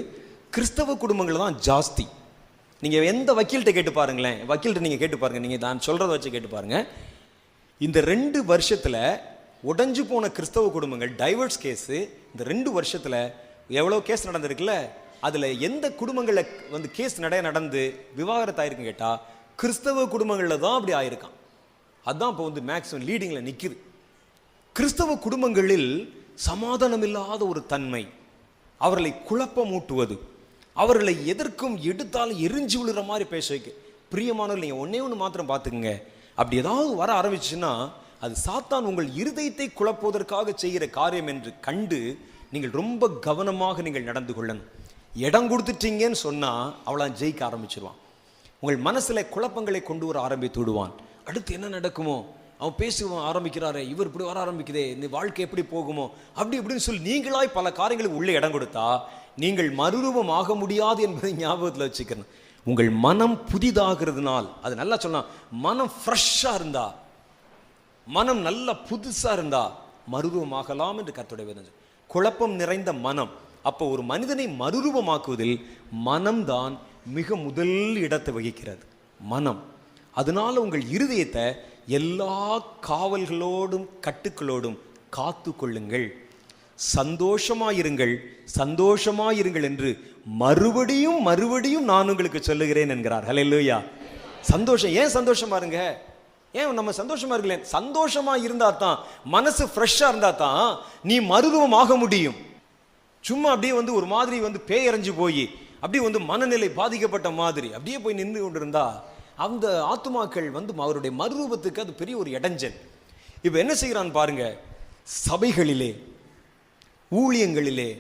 கிறிஸ்தவ குடும்பங்களில் தான் ஜாஸ்தி. நீங்கள் எந்த வக்கீல்கிட்ட கேட்டு பாருங்களேன், வக்கீல்கிட்ட நீங்கள் கேட்டு பாருங்கள், நீங்கள் நான் சொல்கிறத வச்சு கேட்டு பாருங்கள். இந்த 2 வருஷத்தில் உடஞ்சு போன கிறிஸ்தவ குடும்பங்கள், டைவர்ஸ் கேஸு இந்த 2 வருஷத்தில் எவ்வளோ கேஸ் நடந்திருக்குல்ல, அதில் எந்த குடும்பங்களில் கேஸ் நடந்து விவாகரத்து ஆயிருக்குன்னு கேட்டால் கிறிஸ்தவ குடும்பங்களில் தான் அப்படி ஆயிருக்கான். அதுதான் இப்போ மேக்ஸிமம் லீடிங்கில் நிற்குது. கிறிஸ்தவ குடும்பங்களில் சமாதானம் இல்லாத ஒரு தன்மை, அவர்களை குழப்பமூட்டுவது, அவர்களை எதற்கும் எடுத்தாலும் எரிஞ்சு விழுற மாதிரி பேச வைக்க. பிரியமானவர்கள், நீங்கள் ஒன்று மாத்திரம் பார்த்துக்குங்க, அப்படி ஏதாவது வர ஆரம்பிச்சுன்னா அது சாத்தான் உங்கள் இருதயத்தை குழப்புவதற்காக செய்கிற காரியம் என்று கண்டு நீங்கள் ரொம்ப கவனமாக நீங்கள் நடந்து கொள்ளணும். இடம் கொடுத்துட்டீங்கன்னு சொன்னால் அவளை ஜெயிக்க ஆரம்பிச்சிருவான். உங்கள் மனசில் குழப்பங்களை கொண்டு வர ஆரம்பித்து விடுவான். அடுத்து என்ன நடக்குமோ, அவன் பேசுவான் ஆரம்பிக்கிறாரே, இவர் இப்படி வர ஆரம்பிக்குதே, இந்த வாழ்க்கை எப்படி போகுமோ, அப்படி இப்படின்னு சொல்லி நீங்களாய் பல காரியங்களுக்கு உள்ளே இடம் கொடுத்தா நீங்கள் மறுரூபம் ஆக முடியாது என்பதை ஞாபகத்தில் வச்சுக்கணும். உங்கள் மனம் புதிதாகிறதுனால், அது நல்லா சொன்னா, மனம் ஃப்ரெஷ்ஷாக இருந்தா, மனம் நல்லா புதுசாக இருந்தா மறுரூபமாகலாம் என்று கர்த்தருடைய வேதம். குழப்பம் நிறைந்த மனம். அப்போ ஒரு மனிதனை மறுரூபமாக்குவதில் மனம்தான் மிக முதல் இடத்தை வகிக்கிறது, மனம். அதனால உங்கள் இருதயத்தை எல்லா காவல்களோடும் கட்டுக்களோடும் காத்து கொள்ளுங்கள். சந்தோஷமாயிருங்கள், சந்தோஷமாயிருங்கள் என்று மறுபடியும் மறுபடியும் நான் உங்களுக்கு சொல்லுகிறேன் என்கிறார். ஹல்லேலூயா. சந்தோஷம். ஏன் சந்தோஷமா இருங்க? ஏன் நம்ம சந்தோஷமா இருக்கல? சந்தோஷமா இருந்தா தான், மனசு ஃப்ரெஷ்ஷா இருந்தா தான் நீ மறுரூபம் ஆக முடியும். சும்மா அப்படியே ஒரு மாதிரி பேயறைஞ்சு போய் அப்படியே மனநிலை பாதிக்கப்பட்ட மாதிரி அப்படியே போய் நின்று கொண்டிருந்தா அந்த ஆத்துமாக்கள் அவருடைய மறுரூபத்துக்கு அது பெரிய ஒரு இடைஞ்சல். இப்ப என்ன செய்யறான்னு பாருங்க, சபைகளிலே, ஊழியங்களிலே,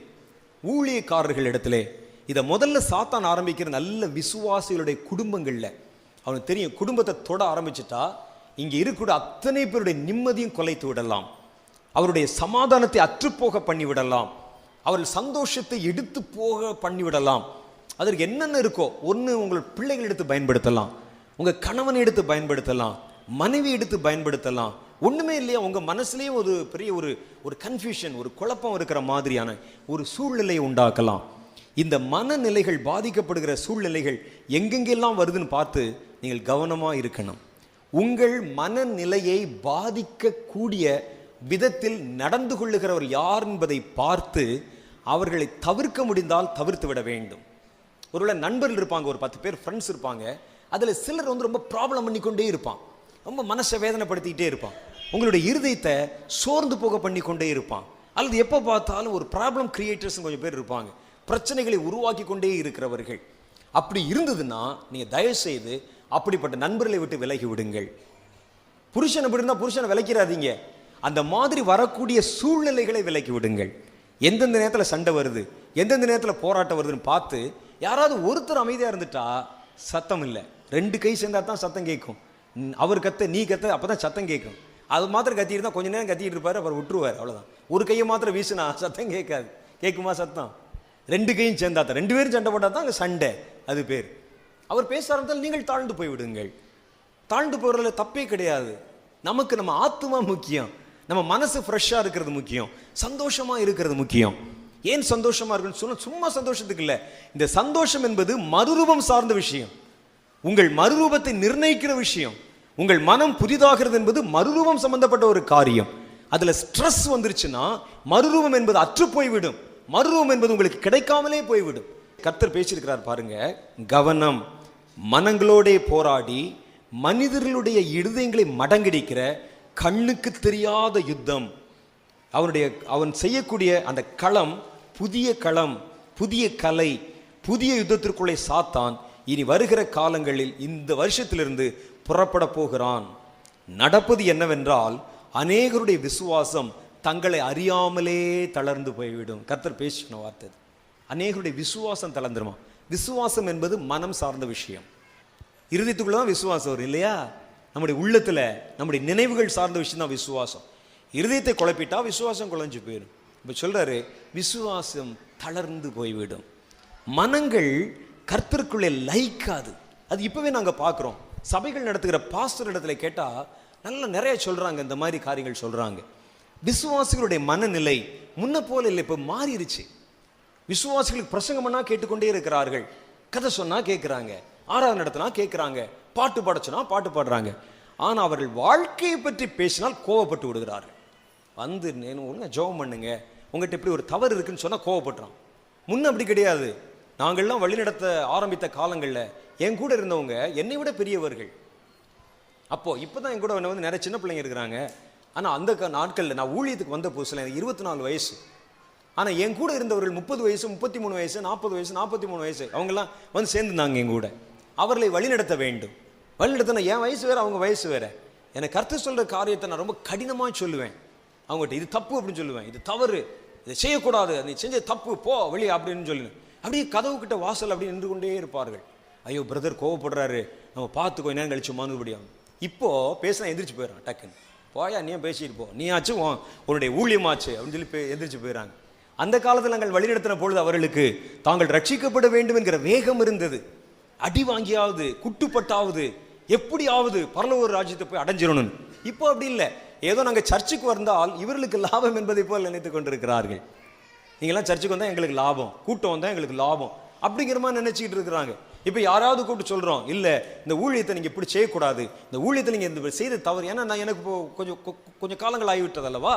ஊழியக்காரர்கள் இடத்துல இதை முதல்ல சாத்தான் ஆரம்பிக்கிற நல்ல விசுவாசிகளுடைய குடும்பங்கள்ல. அவனுக்கு தெரியும், குடும்பத்தை தொட ஆரம்பிச்சுட்டா இங்க இருக்கக்கூடிய அத்தனை பேருடைய நிம்மதியும் கொலைத்து விடலாம், அவருடைய சமாதானத்தை அற்றுப்போக பண்ணி விடலாம். அவர்கள் சந்தோஷத்தை எடுத்து போக பண்ணிவிடலாம். அதற்கு என்னென்ன இருக்கோ, ஒன்று உங்கள் பிள்ளைகள் எடுத்து பயன்படுத்தலாம், உங்கள் கணவனை எடுத்து பயன்படுத்தலாம், மனைவி எடுத்து பயன்படுத்தலாம். ஒன்றுமே இல்லையா, உங்கள் மனசுலேயே ஒரு பெரிய ஒரு கன்ஃபியூஷன், ஒரு குழப்பம் இருக்கிற மாதிரியான ஒரு சூழ்நிலையை உண்டாக்கலாம். இந்த மனநிலைகள், பாதிக்கப்படுகிற சூழ்நிலைகள் எங்கெங்கெல்லாம் வருதுன்னு பார்த்து நீங்கள் கவனமாக இருக்கணும். உங்கள் மனநிலையை பாதிக்கக்கூடிய விதத்தில் நடந்து கொள்ளுகிறவர் யார் என்பதை பார்த்து அவர்களை தவிர்க்க முடிந்தால் தவிர்த்து விட வேண்டும். ஒருவேளை நண்பர்கள் இருப்பாங்க, ஒரு 10 பேர் ஃப்ரெண்ட்ஸ் இருப்பாங்க. அதில் சிலர் ரொம்ப ப்ராப்ளம் பண்ணிக்கொண்டே இருப்பான், ரொம்ப மனசை வேதனைப்படுத்திக்கிட்டே இருப்பான், உங்களுடைய இருதயத்தை சோர்ந்து போக பண்ணிக்கொண்டே இருப்பான். அல்லது எப்போ பார்த்தாலும் ஒரு ப்ராப்ளம் கிரியேட்டர்ஸ் கொஞ்சம் பேர் இருப்பாங்க, பிரச்சனைகளை உருவாக்கி கொண்டே இருக்கிறவர்கள். அப்படி இருந்ததுன்னா நீங்கள் தயவு செய்து அப்படிப்பட்ட நண்பர்களை விட்டு விலகி விடுங்கள். புருஷன் அப்படி இருந்தால் புருஷனை விலக்கிறாதீங்க. அந்த மாதிரி வரக்கூடிய சூழ்நிலைகளை விலக்கி விடுங்கள். எந்தெந்த நேரத்தில் சண்டை வருது, எந்தெந்த நேரத்தில் போராட்டம் வருதுன்னு பார்த்து யாராவது ஒருத்தர் அமைதியாக இருந்துட்டா சத்தம் இல்லை. 2 கை சேர்ந்தா தான் சத்தம் கேட்கும். அவர் கத்த நீ கத்த, அப்போ தான் சத்தம் கேட்கும். அது மாத்திரம் கத்திட்டு இருந்தால் கொஞ்ச நேரம் கத்திட்டு இருப்பார், அவர் விட்டுருவார், அவ்வளோதான். ஒரு கையை மாத்திரம் வீசினா சத்தம் கேட்காது. கேட்குமா சத்தம்? 2 கையும் சேர்ந்தா தான், 2 பேரும் சண்டை போட்டால் தான் அங்கே சண்டை, அது பேர். அவர் பேச ஆரம்பித்தால் நீங்கள் தாழ்ந்து போய் விடுங்கள். தாழ்ந்து போகிறதுல தப்பே கிடையாது. நமக்கு நம்ம ஆத்மா முக்கியம், நம்ம மனசு ஃப்ரெஷ்ஷாக இருக்கிறது முக்கியம், சந்தோஷமாக இருக்கிறது முக்கியம். ஏன் சந்தோஷமாக இருக்குன்னு சொன்ன, சும்மா சந்தோஷத்துக்கு இல்லை. இந்த சந்தோஷம் என்பது மறுரூபம் சார்ந்த விஷயம், உங்கள் மறுரூபத்தை நிர்ணயிக்கிற விஷயம். உங்கள் மனம் புதிதாகிறது என்பது மறுரூபம் சம்பந்தப்பட்ட ஒரு காரியம். அதில் ஸ்ட்ரெஸ் வந்துருச்சுன்னா மறுரூபம் என்பது அற்று போய்விடும், மறுரூபம் என்பது உங்களுக்கு கிடைக்காமலே போய்விடும். கர்த்தர் பேசியிருக்கிறார் பாருங்க, கவனம், மனங்களோட போராடி மனிதர்களுடைய இருதயங்களை மடங்கடிக்கிற கண்ணுக்கு தெரியாத யுத்தம். அவன் செய்யக்கூடிய அந்த களம் புதிய களம், புதிய கலை, புதிய யுத்தத்திற்குள்ளே சாத்தான் இனி வருகிற காலங்களில் இந்த வருஷத்திலிருந்து புறப்பட போகிறான். நடப்பது என்னவென்றால், அநேகருடைய விசுவாசம் தங்களை அறியாமலே தளர்ந்து போய்விடும். கர்த்தர் பேசின வார்த்தை, அநேகருடைய விசுவாசம் தளர்ந்துருமா. விசுவாசம் என்பது மனம் சார்ந்த விஷயம். இருதயத்துக்குள்ள தான் விசுவாசம் வரும் இல்லையா? நம்முடைய உள்ளத்துல நம்முடைய நினைவுகள் சார்ந்த விஷயம் தான் விசுவாசம். இருதயத்தை குழப்பிட்டா விசுவாசம் குழஞ்சு போயிடும். இப்போ சொல்றாரு, விசுவாசம் தளர்ந்து போய்விடும். மனங்கள் கர்த்தருக்குள்ளே லயிக்காது. அது இப்பவே நாங்கள் பார்க்குறோம். சபைகள் நடத்துகிற பாஸ்டர் இடத்துல கேட்டால் நல்லா நிறைய சொல்றாங்க, இந்த மாதிரி காரியங்கள் சொல்றாங்க. விசுவாசிகளுடைய மனநிலை முன்ன போல இல்லை, இப்போ மாறிடுச்சு. விசுவாசிகளுக்கு பிரசங்கம் பண்ணா கேட்டுக்கொண்டே இருக்கிறார்கள், கதை சொன்னா கேட்குறாங்க, ஆராதனை நடத்தினா கேட்குறாங்க, பாட்டு பாடச்சுனா பாட்டு பாடுறாங்க. ஆனால் அவர்கள் வாழ்க்கையை பற்றி பேசினால் கோவப்பட்டு விடுகிறார்கள். வந்து ஒழுங்கா ஜெபம் பண்ணுங்க, உங்கள்கிட்ட இப்படி ஒரு தவறு இருக்குன்னு சொன்னால் கோவப்படுறான். முன்ன அப்படி கிடையாது. நாங்கள்லாம் வழிநடத்த ஆரம்பித்த காலங்களில் என் கூட இருந்தவங்க என்னை விட பெரியவர்கள். இப்போதான் என் கூட வந்து நிறைய சின்ன பிள்ளைங்க இருக்கிறாங்க. ஆனால் அந்த நாட்களில் நான் ஊழியத்துக்கு வந்த புதுசில் எனக்கு 24 வயசு. ஆனால் என் கூட இருந்தவர்கள் 30 வயசு, 33 வயசு, 40 வயசு, 43 வயசு, அவங்கெல்லாம் வந்து சேர்ந்துருந்தாங்க என் கூட. அவர்களை வழிநடத்த வேண்டும். வழிநடத்தினா என் வயசு வேறு, அவங்க வயசு வேறு. எனக்கு கர்த்தர் சொல்கிற காரியத்தை நான் ரொம்ப கடினமாக சொல்லுவேன். அவங்ககிட்ட இது தப்பு அப்படின்னு சொல்லுவேன், இது தவறு, இதை செய்யக்கூடாது, நீ செஞ்ச தப்பு, போ வெளியே அப்படின்னு சொல்லுவேன். அப்படியே கதவு கிட்ட வாசல் அப்படி நின்று கொண்டே இருப்பார்கள். ஐயோ பிரதர் கோவப்படுறாரு, நம்ம பார்த்து கொஞ்ச நேரம் கழிச்சு மறுபடியும். இப்போ பேசினா எந்திரிச்சு போயிடறான் டக்குன்னு. போயா நீ பேசிட்டு போ, நீ ஆச்சு உன்னுடைய ஊழியமாச்சு அப்படின்னு சொல்லி எந்திரிச்சு போயிடறாங்க. அந்த காலத்தில் நாங்கள் வழிநடத்தின பொழுது அவர்களுக்கு தாங்கள் ரட்சிக்கப்பட வேண்டும் என்கிற வேகம் இருந்தது. அடி வாங்கியாவது, குட்டுப்பட்டாவது, எப்படியாவது பரலோக ராஜ்யத்தை போய் அடைஞ்சிடணும். இப்போ அப்படி இல்லை. ஏதோ நாங்கள் சர்ச்சுக்கு வந்தால் இவர்களுக்கு லாபம் என்பதை போல் நினைத்து கொண்டிருக்கிறார்கள். நீங்களாம் சர்ச்சுக்கு வந்தால் எங்களுக்கு லாபம், கூட்டம் வந்தால் எங்களுக்கு லாபம் அப்படிங்கிற மாதிரி நினைச்சிக்கிட்டு இருக்கிறாங்க. இப்போ யாராவது கூப்பிட்டு சொல்கிறோம், இல்லை இந்த ஊழியத்தை நீங்கள் இப்படி செய்யக்கூடாது, இந்த ஊழியத்தை நீங்கள் இந்த செய்த தவறு. ஏன்னா நான் எனக்கு கொஞ்சம் காலங்கள் ஆகிவிட்டது அல்லவா,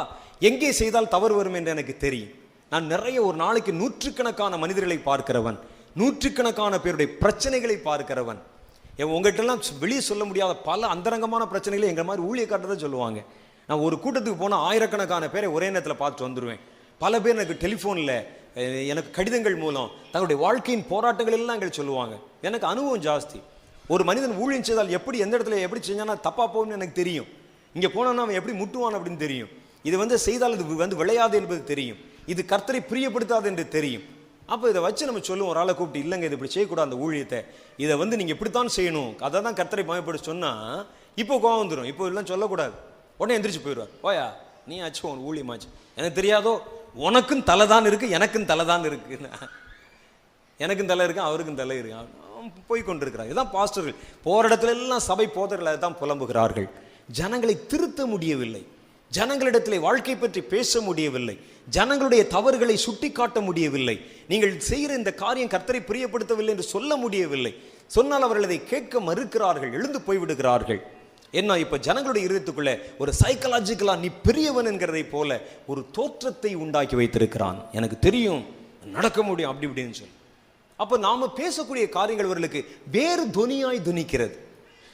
எங்கே செய்தால் தவறு வரும் என்று எனக்கு தெரியும். நான் நிறைய ஒரு நாளைக்கு 100கணக்கான மனிதர்களை பார்க்கிறவன், 100கணக்கான பேருடைய பிரச்சனைகளை பார்க்கிறவன். உங்கள்கிட்டலாம் வெளியே சொல்ல முடியாத பல அந்தரங்கமான பிரச்சனைகளை எங்கள் மாதிரி ஊழியக்காரதான் சொல்லுவாங்க. நான் ஒரு கூட்டத்துக்கு போனால் 1000கணக்கான பேரை ஒரே நேரத்தில் பார்த்துட்டு வந்துடுவேன். பல பேர் எனக்கு டெலிஃபோனில், எனக்கு கடிதங்கள் மூலம் தன்னுடைய வாழ்க்கையின் போராட்டங்கள் எல்லாம் எங்களுக்கு சொல்லுவாங்க. எனக்கு அனுபவம் ஜாஸ்தி. ஒரு மனிதன் ஊழியம் செய்தால் எப்படி, எந்த இடத்துல எப்படி செஞ்சானா தப்பாக போகும்னு எனக்கு தெரியும். இங்கே போனான்னா அவன் எப்படி முட்டுவான் அப்படின்னு தெரியும். இது வந்து செய்தால் இது வந்து விளையாது என்பது தெரியும். இது கர்த்தரை பிரியப்படுத்தாது என்று தெரியும். அப்போ இதை வச்சு நம்ம சொல்லுவோம், ஒரு ஆளை கூப்பிட்டு, இல்லைங்க இது இப்படி செய்யக்கூடாது, அந்த ஊழியத்தை இதை வந்து நீங்கள் இப்படித்தான் செய்யணும், அதை தான் கர்த்தரை பயப்படுத்த சொன்னால் இப்போ கோவம் வந்துடும். இப்போ எல்லாம் சொல்லக்கூடாது, உடனே எந்திரிச்சு போயிடுவார். போயா நீ ஆச்சு உன் ஊழியமாச்சு, எனக்கு தெரியாதோ உனக்கும் தலை தான் இருக்கு, எனக்கும் தலை தான் இருக்கு, எனக்கும் தலை இருக்கு, அவருக்கும் தலை இருக்கு, போய் கொண்டிருக்கிறார். இதுதான் பாஸ்டர்கள் போற இடத்துல எல்லாம் சபை போதர்களை தான் புலம்புகிறார்கள். ஜனங்களை திருத்த முடியவில்லை, ஜனங்களிடத்திலே வாழ்க்கை பற்றி பேச முடியவில்லை, ஜனங்களுடைய தவறுகளை சுட்டி காட்ட முடியவில்லை, நீங்கள் செய்கிற இந்த காரியம் கர்த்தரை பிரியப்படுத்தவில்லை என்று சொல்ல முடியவில்லை. சொன்னால் அவர்கள் அதை கேட்க மறுக்கிறார்கள், எழுந்து போய்விடுகிறார்கள். என்ன, இப்ப ஜனங்களுடைய இருதயத்துக்குள்ள ஒரு சைக்கலாஜிக்கலா நீ பெரியவன் என்கிறதை போல ஒரு தோற்றத்தை உண்டாக்கி வைத்திருக்கிறான். எனக்கு தெரியும், நடக்க முடியும், அப்படி இப்படின்னு சொல்லி. அப்ப நாம பேசக்கூடிய காரியங்கள் அவர்களுக்கு வேறு துணியாய் துணிக்கிறது.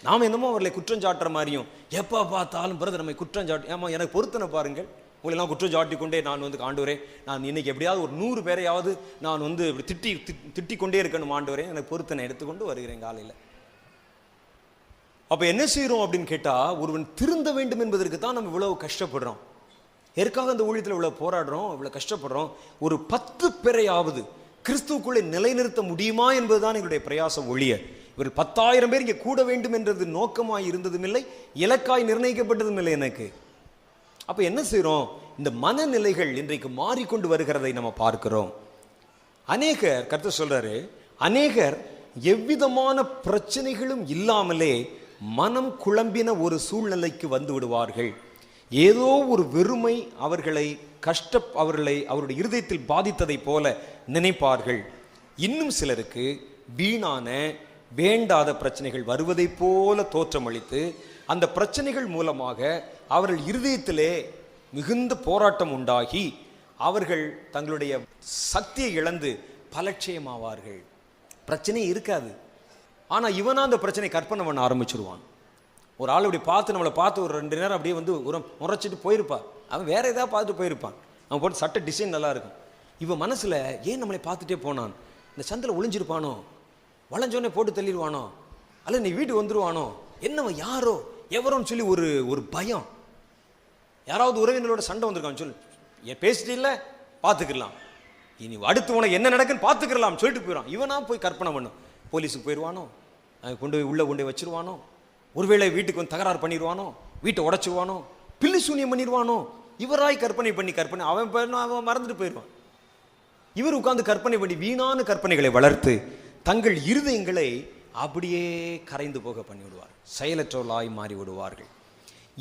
நாம் என்னமோ அவர்களை குற்றம் சாட்டுற மாதிரியும், எப்போ பார்த்தாலும் பிரதர் நம்மை குற்றம் சாட்டி, ஆமா எனக்கு பொருத்தனை பாருங்கள், உங்களெல்லாம் குற்றம் சாட்டி கொண்டே நான் ஆண்டவரே, நான் இன்னைக்கு எப்படியாவது ஒரு 100 பேரையாவது நான் திட்டி கொண்டே இருக்கணும் ஆண்டவரே, எனக்கு பொருத்தனை எடுத்துக்கொண்டு வருகிறேன் காலையில். அப்ப என்ன செய்யறோம் அப்படின்னு கேட்டா, ஒருவன் திருந்த வேண்டும் என்பதற்கு தான் நம்ம இவ்வளவு கஷ்டப்படுறோம். எதற்காக அந்த ஊழியத்தில் இவ்வளவு போராடுறோம், இவ்வளவு கஷ்டப்படுறோம்? ஒரு 10 பேரையாவது கிறிஸ்துவுக்குள்ளே நிலைநிறுத்த முடியுமா என்பதுதான் எங்களுடைய பிரயாசம் ஒழிய, இவர்கள் 10,000 பேர் இங்கே கூட வேண்டும் என்றது நோக்கமாய் இருந்ததும் இல்லை, இலக்காய் நிர்ணயிக்கப்பட்டதும் இல்லை எனக்கு. அப்ப என்ன செய்யறோம்? இந்த மனநிலைகள் இன்றைக்கு மாறிக்கொண்டு வருகிறதை நம்ம பார்க்கிறோம். அநேகர், கர்த்தர் சொல்றாரு, அநேகர் எவ்விதமான பிரச்சனைகளும் இல்லாமலே மனம் குழம்பின ஒரு சூழ்நிலைக்கு வந்து விடுவார்கள். ஏதோ ஒரு வெறுமை அவர்களை அவருடைய இருதயத்தில் பாதித்ததை போல நினைப்பார்கள். இன்னும் சிலருக்கு வீணான வேண்டாத பிரச்சனைகள் வருவதை போல தோற்றமளித்து அந்த பிரச்சனைகள் மூலமாக அவர்கள் இருதயத்திலே மிகுந்த போராட்டம் உண்டாகி அவர்கள் தங்களுடைய சக்தியை இழந்து பலட்சியமாவார்கள். பிரச்சனை இருக்காது, ஆனா இவனா அந்த பிரச்சனை கற்பனை பண்ண ஆரம்பிச்சிருவான். ஒரு ஆள் இப்படி பார்த்து நம்மளை பார்த்து ஒரு 2 நேரம் அப்படியே வந்து முறைச்சிட்டு போயிருப்பான். அவன் வேற ஏதாவது பார்த்துட்டு போயிருப்பான். அவன் போட்டு சட்டை டிசைன் நல்லா இருக்கும். இவன் மனசுல ஏன் நம்மளை பார்த்துட்டே போனான், இந்த சந்தில் ஒளிஞ்சிருப்பானோ, வளைஞ்சோடனே போட்டு தள்ளிடுவானோ, அல்ல நீ வீட்டுக்கு வந்துடுவானோ, என்னவன் யாரோ எவரோன்னு சொல்லி ஒரு பயம். யாராவது உறவினரோட சண்டை வந்திருக்கான்னு சொல்லி, ஏன் பேசிட்டு இல்லை பார்த்துக்கலாம், இனி அடுத்து உனக்கு என்ன நடக்குன்னு பார்த்துக்கலாம் சொல்லிட்டு போயிடுவான். இவனா போய் கற்பனை பண்ணும், போலீஸுக்கு போயிடுவானோ, கொண்டு போய் வச்சிருவானோ, ஒருவேளை வீட்டுக்கு வந்து தகராறு பண்ணிடுவானோ, வீட்டை உடைச்சிருவானோ, பில்லி சூனியம் பண்ணிடுவானோ. இவராய் கற்பனை பண்ணி அவன் மறந்துட்டு போயிடுவான். இவர் உட்கார்ந்து கற்பனை பண்ணி வீணான கற்பனைகளை வளர்த்து தங்கள் இருதயங்களை அப்படியே கரைந்து போக பண்ணி விடுவார், செயலற்றவர்களாய் மாறி விடுவார்கள்.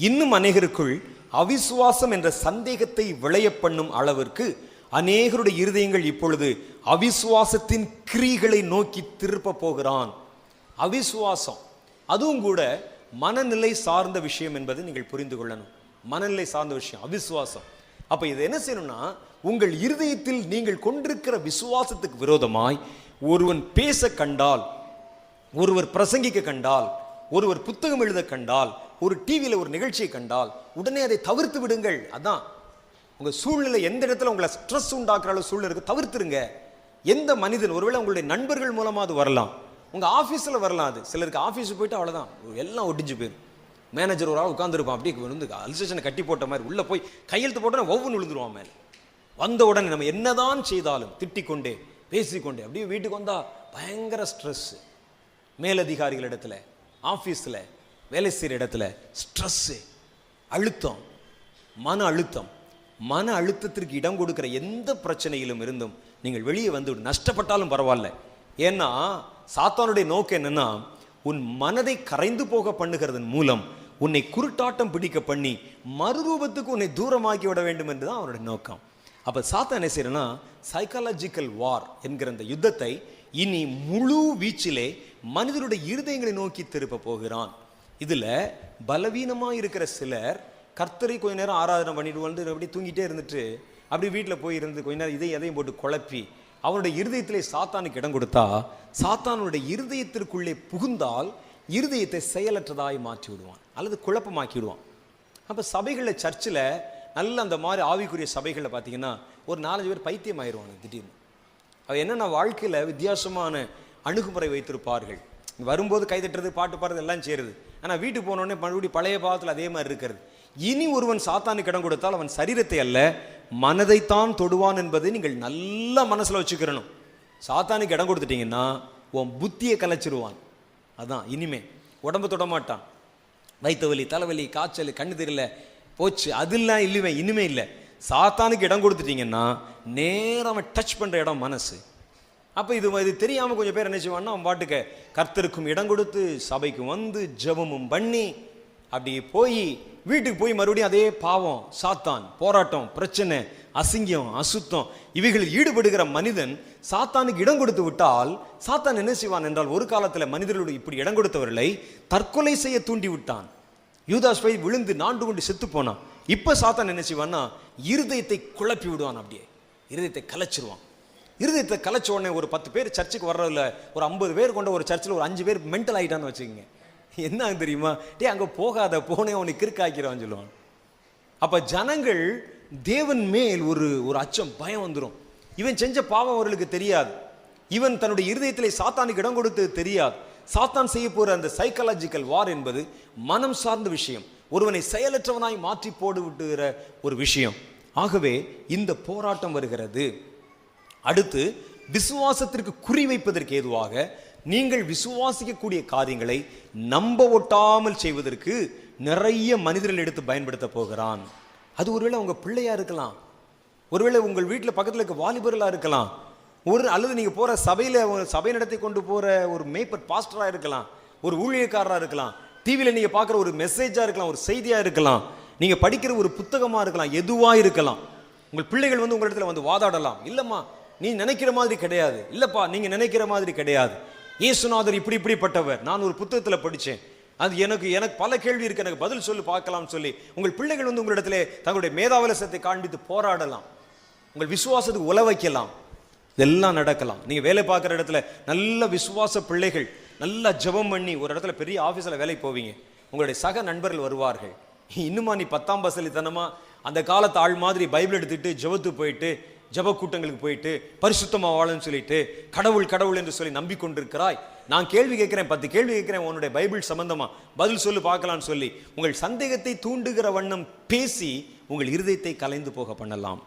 இன்னும் அநேகருக்குள் அவிசுவாசம் என்ற சந்தேகத்தை விளைய பண்ணும் அளவிற்கு அநேகருடைய இருதயங்கள் இப்பொழுது அவிசுவாசத்தின் கிரிகளை நோக்கி திருப்ப போகிறான். அவிசுவாசம் அதுவும் கூட மனநிலை சார்ந்த விஷயம் என்பதை நீங்கள் புரிந்து கொள்ளணும். மனநிலை சார்ந்த விஷயம் அவிசுவாசம். அப்ப இது என்ன செய்யணும்னா, உங்கள் இருதயத்தில் நீங்கள் கொண்டிருக்கிற விசுவாசத்துக்கு விரோதமாய் ஒருவன் பேச கண்டால், ஒருவர் பிரசங்கிக்க கண்டால், ஒருவர் புத்தகம் எழுத கண்டால், ஒரு டிவியில ஒரு நிகழ்ச்சியை கண்டால் உடனே அதை தவிர்த்து விடுங்கள். அதான் உங்க சூழ்நிலை எந்த இடத்துல உங்களை ஸ்ட்ரெஸ் உண்டாக்குற அளவு சூழ்நிலை இருக்கு, தவிர்த்துருங்க. எந்த மனிதன், ஒருவேளை உங்களுடைய நண்பர்கள் மூலமா அது வரலாம், உங்க ஆபீஸ்ல வரலாம். அது சிலருக்கு ஆபீஸுக்கு போயிட்டு அவ்வளவுதான், எல்லாம் ஒடிஞ்சு போயிடும். மேனேஜர் ஒரு ஆள் உட்காந்துருப்பான், அப்படியே வந்து அல்சேஷனை கட்டி போட்ட மாதிரி உள்ள போய் கையெழுத்து போட்டோன்னா ஒவ்வொன்று விழுந்துருவான் மேலே. வந்த உடனே நம்ம என்னதான் செய்தாலும் திட்டிக்கொண்டே பேசிக்கொண்டே அப்படியே வீட்டுக்கு வந்தா பயங்கர ஸ்ட்ரெஸ். மேலதிகாரிகள் இடத்துல, ஆபீஸ்ல வேலை செய்கிற இடத்துல ஸ்ட்ரெஸ், அழுத்தம், மன அழுத்தம். மன அழுத்தத்திற்கு இடம் கொடுக்கிற எந்த பிரச்சனையிலும் இருந்தும் நீங்கள் வெளியே வந்து நஷ்டப்பட்டாலும் பரவாயில்ல. ஏன்னா சாத்தானுடைய நோக்கம் என்னன்னா, உன் மனதை கரைந்து போக பண்ணுகிறதன் மூலம் உன்னை குருட்டாட்டம் பிடிக்க பண்ணி மறுரூபத்துக்கு உன்னை தூரமாக்கி விட வேண்டும் என்றுதான் அவனுடைய நோக்கம். அப்ப சாத்தான் என்ன செய்யறனா, சைக்காலஜிக்கல் வார் என்கிற அந்த யுத்தத்தை இனி முழு வீச்சிலே மனிதனுடைய இருதயங்களை நோக்கி திருப்ப போகிறான். இதுல பலவீனமா இருக்கிற சிலர் கர்த்தரை கொஞ்ச நேரம் ஆராதனை பண்ணிட்டு வந்து அப்படி தூங்கிட்டே இருந்துட்டு அப்படி வீட்டில் போய் இருந்து கொஞ்ச நேரம் எதையும் போட்டு குழப்பி அவனுடைய இருதயத்திலே சாத்தானுக்கு இடம் கொடுத்தா, சாத்தானுடைய இருதயத்திற்குள்ளே புகுந்தால் இருதயத்தை செயலற்றதாய் மாற்றி விடுவான் அல்லது குழப்பமாக்கி விடுவான். அப்போ சபைகளில், சர்ச்சில் நல்ல அந்த மாதிரி ஆவிக்குரிய சபைகளில் பார்த்தீங்கன்னா ஒரு 4-5 பேர் பைத்தியம் ஆயிடுவாங்க திடீர்னு. அது என்னென்ன வாழ்க்கையில் வித்தியாசமான அணுகுமுறை வைத்திருப்பார்கள். வரும்போது கைதட்டுறது, பாட்டு பாடுறது எல்லாம் செய்யறது. ஆனால் வீட்டுக்கு போனோடனே மறுபடியும் பழைய பாவத்தில் அதே மாதிரி இருக்கிறது. இனி ஒருவன் சாத்தானுக்கு இடம் கொடுத்தால் அவன் சரீரத்தை அல்ல மனதைத்தான் தொடுவான் என்பதை நீங்கள் நல்லா மனசுல வச்சுக்கிறணும். சாத்தானுக்கு இடம் கொடுத்துட்டீங்கன்னா உன் புத்தியை கலைச்சிருவான். அதான் இனிமே உடம்பு தொடமாட்டான். வயிற்று வலி, தலைவலி, காய்ச்சல், கண்ணு தெரியல போச்சு, அதெல்லாம் இல்லைவே இனிமே இல்லை. சாத்தானுக்கு இடம் கொடுத்துட்டீங்கன்னா நேரம் அவன் டச் பண்ற இடம் மனசு. அப்போ இது தெரியாமல் கொஞ்சம் பேர் என்ன செய்வான்னா அவன் பாட்டுக்க கர்த்தருக்கும் இடம் கொடுத்து சபைக்கும் வந்து ஜெபமும் பண்ணி அப்படி போய் வீட்டுக்கு போய் மறுபடியும் அதே பாவம், சாத்தான், போராட்டம், பிரச்சனை, அசிங்கம், அசுத்தம் இவைகளில் ஈடுபடுகிற மனிதன் சாத்தானுக்கு இடம் கொடுத்து விட்டால் சாத்தான் என்ன செய்வான் என்றால், ஒரு காலத்தில் மனிதர்களுடைய இப்படி இடம் கொடுத்தவர்களை தற்கொலை செய்ய தூண்டி விட்டான். யூதாஸ் போய் விழுந்து நாண்டு கொண்டு செத்து போனான். இப்ப சாத்தான் என்ன செய்வான்னா இருதயத்தை குழப்பி விடுவான், அப்படியே இருதயத்தை கலைச்சிருவான். இருதயத்தை கலைச்ச உடனே ஒரு 10 பேர் சர்ச்சுக்கு வர்றதில்ல, ஒரு 50 பேர் கொண்ட ஒரு சர்ச்சில் ஒரு 5 பேர் மென்டல் ஆகிட்டான்னு வச்சுக்கோங்க. என்ன தெரியுமா, அங்கே போகாத, போனே அவனை கிறுக்காக்கிறான்னு சொல்லுவான். அப்போ ஜனங்கள் தேவன் மேல் ஒரு அச்சம், பயம் வந்துடும். இவன் செஞ்ச பாவம் அவர்களுக்கு தெரியாது, இவன் தன்னுடைய இருதயத்திலே சாத்தானுக்கு இடம் கொடுத்து தெரியாது. சாத்தான் செய்ய போற அந்த சைக்காலஜிக்கல் வார் என்பது மனம் சார்ந்த விஷயம், ஒருவனை செயலற்றவனாய் மாற்றி போடு விட்டுகிற ஒரு விஷயம். ஆகவே இந்த போராட்டம் வருகிறது. அடுத்து, விசுவாசத்திற்கு குறிவைப்பதற்கு ஏதுவாக நீங்கள் விசுவாசிக்கக்கூடிய காரியங்களை நம்ப ஒட்டாமல் செய்வதற்கு நிறைய மனிதர்கள் எடுத்து பயன்படுத்த போகிறான். அது ஒருவேளை உங்க பிள்ளையா இருக்கலாம், ஒருவேளை உங்கள் வீட்டில் பக்கத்தில் இருக்க வாலிபர்களா இருக்கலாம், அல்லது நீங்க போற சபை நடத்தி கொண்டு போற ஒரு மேய்ப்பர் பாஸ்டரா இருக்கலாம், ஒரு ஊழியக்காரரா இருக்கலாம், டிவியில நீங்க பார்க்குற ஒரு மெசேஜா இருக்கலாம், ஒரு செய்தியா இருக்கலாம், நீங்க படிக்கிற ஒரு புத்தகமா இருக்கலாம், எதுவா இருக்கலாம். உங்கள் பிள்ளைகள் வந்து உங்களிடத்துல வந்து வாதாடலாம், இல்லம்மா நீ நினைக்கிற மாதிரி கிடையாது, இல்லப்பா நீங்க நினைக்கிற மாதிரி கிடையாது, இயேசுநாதர் இப்படிப்பட்டவர், நான் ஒரு புத்தகத்தில் படித்தேன், அது எனக்கு பல கேள்வி இருக்கு, எனக்கு பதில் சொல்லி பார்க்கலாம்னு சொல்லி உங்கள் பிள்ளைகள் வந்து உங்களிடத்துல தங்களுடைய மேதாவலசத்தை காண்பித்து போராடலாம், உங்கள் விசுவாசத்துக்கு உல வைக்கலாம். இதெல்லாம் நடக்கலாம். நீங்க வேலை பார்க்குற இடத்துல நல்ல விசுவாச பிள்ளைகள் நல்லா ஜெபம் பண்ணி ஒரு இடத்துல பெரிய ஆஃபீஸில் வேலைக்கு போவீங்க, உங்களுடைய சக நண்பர்கள் வருவார்கள், இன்னுமா நீ 10ஆம் பசலித்தனமா அந்த காலத்து ஆள் மாதிரி பைபிள் எடுத்துட்டு ஜெபத்து போயிட்டு ஜெப கூட்டங்களுக்கு போயிட்டு பரிசுத்தமாக வாழன்னு சொல்லிட்டு கடவுள் என்று சொல்லி நம்பிக்கொண்டிருக்கிறாய், நான் கேள்வி கேட்கிறேன், 10 கேள்வி கேட்கிறேன் உன்னுடைய பைபிள் சம்பந்தமா, பதில் சொல்லு பார்க்கலான்னு சொல்லி உங்கள் சந்தேகத்தை தூண்டுகிற வண்ணம் பேசி உங்கள் இருதயத்தை கலைந்து போக பண்ணலாம்,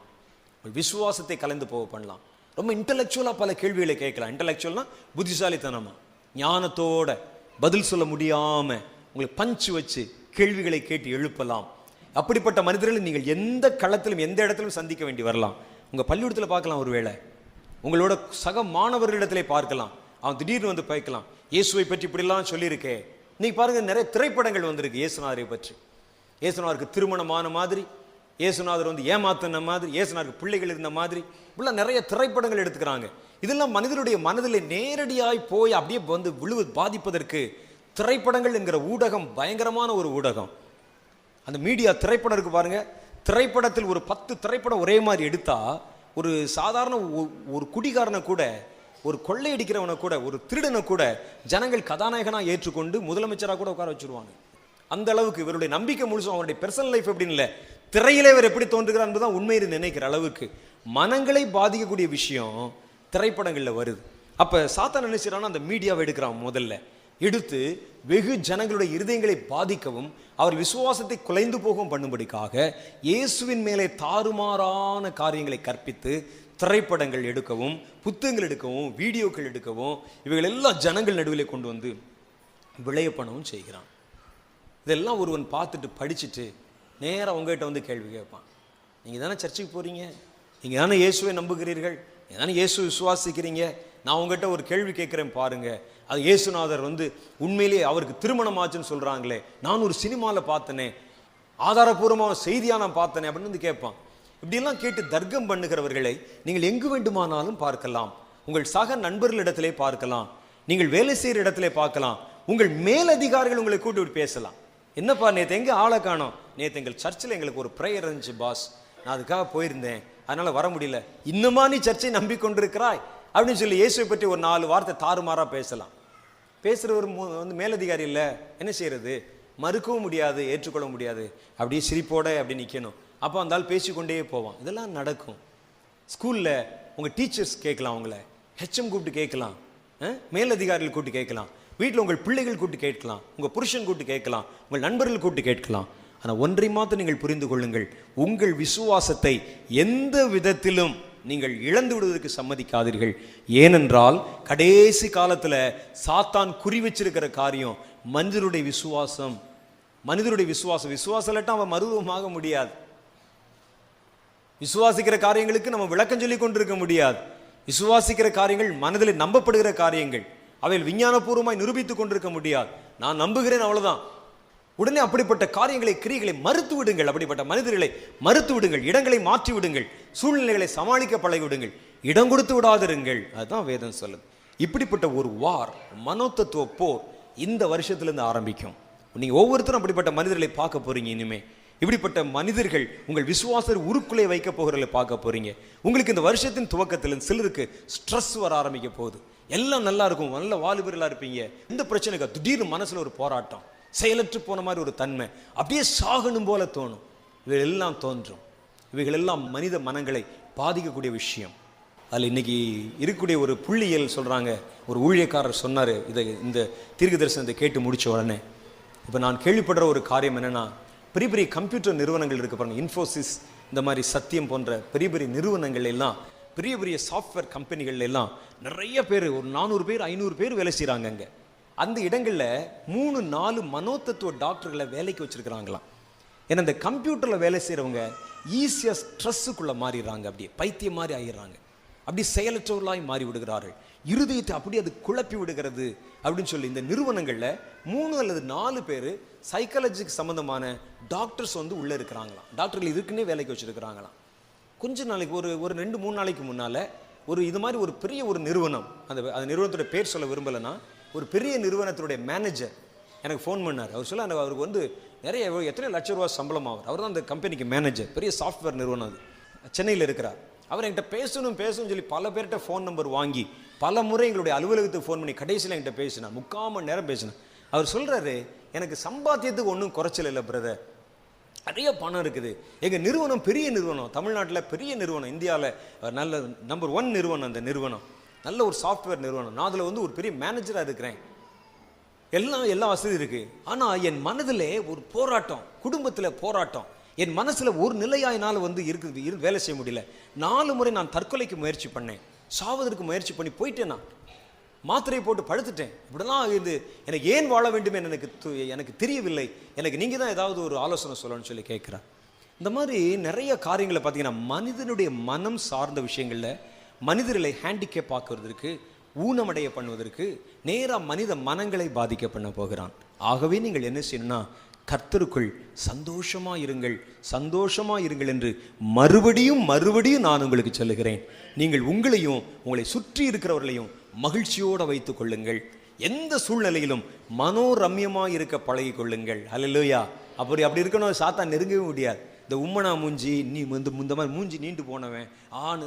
உங்கள் விசுவாசத்தை கலைந்து போக பண்ணலாம். ரொம்ப இன்டலெக்சுவலா பல கேள்விகளை கேட்கலாம். இன்டலெக்சுவல்னா புத்திசாலித்தனமா, ஞானத்தோட பதில் சொல்ல முடியாம உங்களுக்கு பஞ்சு வச்சு கேள்விகளை கேட்டு எழுப்பலாம். அப்படிப்பட்ட மனிதர்களை நீங்கள் எந்த களத்திலும் எந்த இடத்திலும் சந்திக்க வேண்டி வரலாம். உங்க பள்ளிக்கூடத்தில் பார்க்கலாம், ஒருவேளை உங்களோட சக மாணவர்களிடத்திலே பார்க்கலாம், அவன் திடீர்னு வந்து பார்க்கலாம், இயேசுவை பற்றி இப்படிலாம் சொல்லியிருக்கே. இன்னைக்கு பாருங்க, நிறைய திரைப்படங்கள் வந்திருக்கு இயேசுநாதரை பற்றி. இயேசுநாதருக்கு திருமணமான மாதிரி, இயேசுநாதர் வந்து ஏமாத்தின மாதிரி, இயேசுநாதருக்கு பிள்ளைகள் இருந்த மாதிரி, இப்படிலாம் நிறைய திரைப்படங்கள் எடுத்துக்கிறாங்க. இதெல்லாம் மனிதனுடைய மனதில் நேரடியாய் போய் அப்படியே வந்து பாதிப்பதற்கு திரைப்படங்கள் என்கிற ஊடகம் பயங்கரமான ஒரு ஊடகம். அந்த மீடியா திரைப்படம் இருக்கு பாருங்க, திரைப்படத்தில் ஒரு 10 திரைப்படம் ஒரே மாதிரி எடுத்தா ஒரு சாதாரண ஒரு குடிகாரனை கூட, ஒரு கொள்ளையடிக்கிறவனை கூட, ஒரு திருடனை கூட ஜனங்கள் கதாநாயகனா ஏற்றுக்கொண்டு முதலமைச்சராக கூட உட்கார வச்சிருவாங்க. அந்த அளவுக்கு இவருடைய நம்பிக்கை முழுசும் அவருடைய பர்சனல் லைஃப் எப்படின்னு இல்லை, திரையிலே இவர் எப்படி தோன்றுகிறார் என்பதுதான் உண்மையை நினைக்கிற அளவுக்கு மனங்களை பாதிக்கக்கூடிய விஷயம் திரைப்படங்களில் வருது. அப்ப சாத்தான் என்ன செய்யறான்னா அந்த மீடியாவை எடுக்கிறான், முதல்ல எடுத்து வெகு ஜனங்களுடைய இருதயங்களை பாதிக்கவும் அவர் விசுவாசத்தை குலைந்து போகவும் பண்ணும்படிக்காக இயேசுவின் மேலே தாறுமாறான காரியங்களை கற்பித்து திரைப்படங்கள் எடுக்கவும், புத்தகங்கள் எடுக்கவும், வீடியோக்கள் எடுக்கவும், இவைகள் எல்லாம் ஜனங்கள் நடுவில் கொண்டு வந்து விளைய பண்ணவும் செய்கிறான். இதெல்லாம் ஒருவன் பார்த்துட்டு படிச்சுட்டு நேராக உங்ககிட்ட வந்து கேள்வி கேட்பான், நீங்கள் தானே சர்ச்சுக்கு போகிறீங்க, நீங்கள் தானே இயேசுவை நம்புகிறீர்கள், நீங்கள் தானே இயேசு விசுவாசிக்கிறீங்க, நான் உங்ககிட்ட ஒரு கேள்வி கேட்குறேன் பாருங்க, அது இயேசுநாதர் வந்து உண்மையிலேயே அவருக்கு திருமணம் ஆச்சுன்னு சொல்கிறாங்களே, நான் ஒரு சினிமாவில் பார்த்தனே, ஆதாரபூர்வமான செய்தியாக நான் பார்த்தனே அப்படின்னு வந்து கேட்பான். இப்படியெல்லாம் கேட்டு தர்க்கம் பண்ணுகிறவர்களை நீங்கள் எங்கு வேண்டுமானாலும் பார்க்கலாம், உங்கள் சக நண்பர்களிடத்திலே பார்க்கலாம், நீங்கள் வேலை செய்கிற இடத்திலே பார்க்கலாம், உங்கள் மேலதிகாரிகள் உங்களை கூட்டி பேசலாம். என்னப்பா நேற்று எங்கே ஆளை காணோம், நேற்று எங்கள் சர்ச்சில் எங்களுக்கு ஒரு ப்ரேயர் இருந்துச்சு பாஸ், நான் அதுக்காக போயிருந்தேன், அதனால வர முடியல, இன்னுமா நீ சர்ச்சை நம்பிக்கொண்டிருக்கிறாய் அப்படின்னு சொல்லி இயேசுவை பற்றி ஒரு 4 வார்த்தை தாறுமாறாக பேசலாம். பேசுகிறவர் வந்து மேலதிகாரி இல்லை, என்ன செய்யறது, மறுக்கவும் முடியாது, ஏற்றுக்கொள்ள முடியாது, அப்படியே சிரிப்போட அப்படி நிற்கணும். அப்போ அந்த ஆள் பேசிக்கொண்டே போவான். இதெல்லாம் நடக்கும். ஸ்கூலில் உங்கள் டீச்சர்ஸ் கேட்கலாம், உங்களை ஹெச்எம் கூப்பிட்டு கேட்கலாம், மேலதிகாரிகள் கூப்பிட்டு கேட்கலாம், வீட்டில் உங்கள் பிள்ளைகள் கூப்பிட்டு கேட்கலாம், உங்கள் புருஷன் கூப்பிட்டு கேட்கலாம், உங்கள் நண்பர்கள் கூப்பிட்டு கேட்கலாம். ஆனால் ஒன்றை மாத்திரம் நீங்கள் புரிந்து கொள்ளுங்கள், உங்கள் விசுவாசத்தை எந்த விதத்திலும் நீங்கள் இழந்து விடுவதற்கு சம்மதிக்காதீர்கள். ஏனென்றால் கடைசி காலத்தில் சாத்தான் குறி வச்சிருக்கிற காரியம் மனிதருடைய விசுவாசம். மனிதருடைய விசுவாசம் இல்லாட்டா அவன் மருவமாக முடியாது. விசுவாசிக்கிற காரியங்களுக்கு நம்ம விளக்கம் சொல்லி கொண்டிருக்க முடியாது. விசுவாசிக்கிற காரியங்கள் மனதில் நம்பப்படுகிற காரியங்கள், அவைகள் விஞ்ஞானபூர்வமாய் நிரூபித்துக் கொண்டிருக்க முடியாது. நான் நம்புகிறேன், அவ்வளவுதான். உடனே அப்படிப்பட்ட காரியங்களை, கிரியைகளை மறுத்து விடுங்கள். அப்படிப்பட்ட மனிதர்களை மறுத்து விடுங்கள். இடங்களை மாற்றி விடுங்கள். சூழ்நிலைகளை சமாளிக்க பழகி விடுங்கள். இடம் கொடுத்து விடாதிருங்கள். அதுதான் வேதம் சொல்லுது. இப்படிப்பட்ட ஒரு வார், மனோதத்துவ போர் இந்த வருஷத்திலிருந்து ஆரம்பிக்கும். நீங்க ஒவ்வொருத்தரும் அப்படிப்பட்ட மனிதர்களை பார்க்க போறீங்க. இனிமே இப்படிப்பட்ட மனிதர்கள் உங்கள் விசுவாச உருக்குள்ளே வைக்க போகிறவர்களை பார்க்க போறீங்க. உங்களுக்கு இந்த வருஷத்தின் துவக்கத்தில் சிலருக்கு ஸ்ட்ரெஸ் வர ஆரம்பிக்க போகுது. எல்லாம் நல்லா இருக்கும், நல்ல வாலிபர்களா இருப்பீங்க. இந்த பிரச்சனைக்கு திடீர்னு மனசுல ஒரு போராட்டம், செயலற்று போன மாதிரி ஒரு தன்மை, அப்படியே சாகணும் போல தோணும். இவைகள் எல்லாம் தோன்றும். இவைகள் எல்லாம் மனித மனங்களை பாதிக்கக்கூடிய விஷயம். அதில் இன்னைக்கு இருக்கக்கூடிய ஒரு புள்ளியல் சொல்றாங்க. ஒரு ஊழியக்காரர் சொன்னார் இதை, இந்த தீர்க்க தரிசனத்தை கேட்டு முடிச்ச உடனே, இப்போ நான் கேள்விப்படுற ஒரு காரியம் என்னன்னா, பெரிய பெரிய கம்ப்யூட்டர் நிறுவனங்கள் இருக்கு பாருங்க, இன்ஃபோசிஸ், இந்த மாதிரி சத்தியம் போன்ற பெரிய பெரிய நிறுவனங்கள் எல்லாம், பெரிய பெரிய சாஃப்ட்வேர் கம்பெனிகள் எல்லாம் நிறைய பேர், ஒரு 400 பேர் 500 பேர் வேலை செய்கிறாங்க. அங்கே அந்த இடங்களில் 3-4 மனோதத்துவ டாக்டர்களை வேலைக்கு வச்சிருக்கிறாங்களாம். ஏன்னா இந்த கம்ப்யூட்டரில் வேலை செய்கிறவங்க ஈஸியாக ஸ்ட்ரெஸ்ஸுக்குள்ளே மாறிடுறாங்க, அப்படியே பைத்தியம் மாதிரி ஆகிடுறாங்க, அப்படி செயலற்றவர்களாய் மாறி விடுகிறார்கள். இருதயத்தை அப்படி அது குழப்பி விடுகிறது அப்படின்னு சொல்லி இந்த நிறுவனங்களில் 3 அல்லது 4 பேர் சைக்காலஜிக்கு சம்மந்தமான டாக்டர்ஸ் வந்து உள்ளே இருக்கிறாங்களாம். டாக்டர்கள் இதுக்குன்னே வேலைக்கு வச்சுருக்கிறாங்களாம். கொஞ்ச நாளைக்கு ஒரு 2-3 நாளைக்கு முன்னால் ஒரு இது மாதிரி ஒரு பெரிய ஒரு நிறுவனம், அந்த நிறுவனத்தோட பேர் சொல்ல விரும்பலைன்னா, ஒரு பெரிய நிறுவனத்துடைய மேனேஜர் எனக்கு ஃபோன் பண்ணார். அவர் சொல்ல, அவருக்கு வந்து நிறைய எத்தனை லட்ச ரூபா சம்பளம் ஆகும். அவர் தான் அந்த கம்பெனிக்கு மேனேஜர், பெரிய சாஃப்ட்வேர் நிறுவனம், அது சென்னையில் இருக்கிறார். அவர் என்கிட்ட பேசணும்னு சொல்லி பல பேர்கிட்ட ஃபோன் நம்பர் வாங்கி பல முறை எங்களுடைய அலுவலகத்துக்கு ஃபோன் பண்ணி கடைசியில் என்கிட்ட பேசினேன். 3/4 மணி நேரம் பேசினேன். அவர் சொல்கிறாரு, எனக்கு சம்பாத்தியத்துக்கு ஒன்றும் குறைச்சல் இல்லை பிரதர், நிறைய பணம் இருக்குது. எங்கள் நிறுவனம் பெரிய நிறுவனம், தமிழ்நாட்டில் பெரிய நிறுவனம், இந்தியாவில் நல்ல நம்பர் 1 நிறுவனம். அந்த நிறுவனம் நல்ல ஒரு சாஃப்ட்வேர் நிறுவனம். நான் அதில் வந்து ஒரு பெரிய மேனேஜராக இருக்கிறேன். எல்லா வசதி இருக்குது. ஆனால் என் மனதில் ஒரு போராட்டம், குடும்பத்தில் போராட்டம், என் மனசில் ஒரு நிலையாயினால் வந்து இருக்குது, வேலை செய்ய முடியல. 4 முறை நான் தற்கொலைக்கு முயற்சி பண்ணேன், சாவதற்கு முயற்சி பண்ணி போயிட்டேன். நான் மாத்திரை போட்டு படுத்துட்டேன். இப்படிலாம் இது எனக்கு ஏன் வாழ வேண்டும் எனக்கு தெரியவில்லை. எனக்கு நீங்கள் தான் ஏதாவது ஒரு ஆலோசனை சொல்லணும்னு சொல்லி கேட்குறேன். இந்த மாதிரி நிறைய காரியங்களை பார்த்தீங்கன்னா, மனிதனுடைய மனம் சார்ந்த விஷயங்களில் மனிதர்களை ஹேண்டிகேப் ஆக்குவதற்கு, ஊனமடைய பண்ணுவதற்கு நேராக மனித மனங்களை பாதிக்க பண்ண போகிறான். ஆகவே நீங்கள் என்ன செய்யணும்னா, கர்த்தருக்குள் சந்தோஷமா இருங்கள் என்று மறுபடியும் நான் உங்களுக்கு சொல்லுகிறேன். நீங்கள் உங்களையும் உங்களை சுற்றி இருக்கிறவர்களையும் மகிழ்ச்சியோடு வைத்துக் கொள்ளுங்கள். எந்த சூழ்நிலையிலும் மனோரம்யமா இருக்க பழகி கொள்ளுங்கள். அல்லேலூயா. அப்படி இருக்கணும், சாத்தான் நெருங்கவே முடியாது. இந்த உம்மனா மூஞ்சி, நீ இந்த மாதிரி மூஞ்சி நீண்டு போனவன்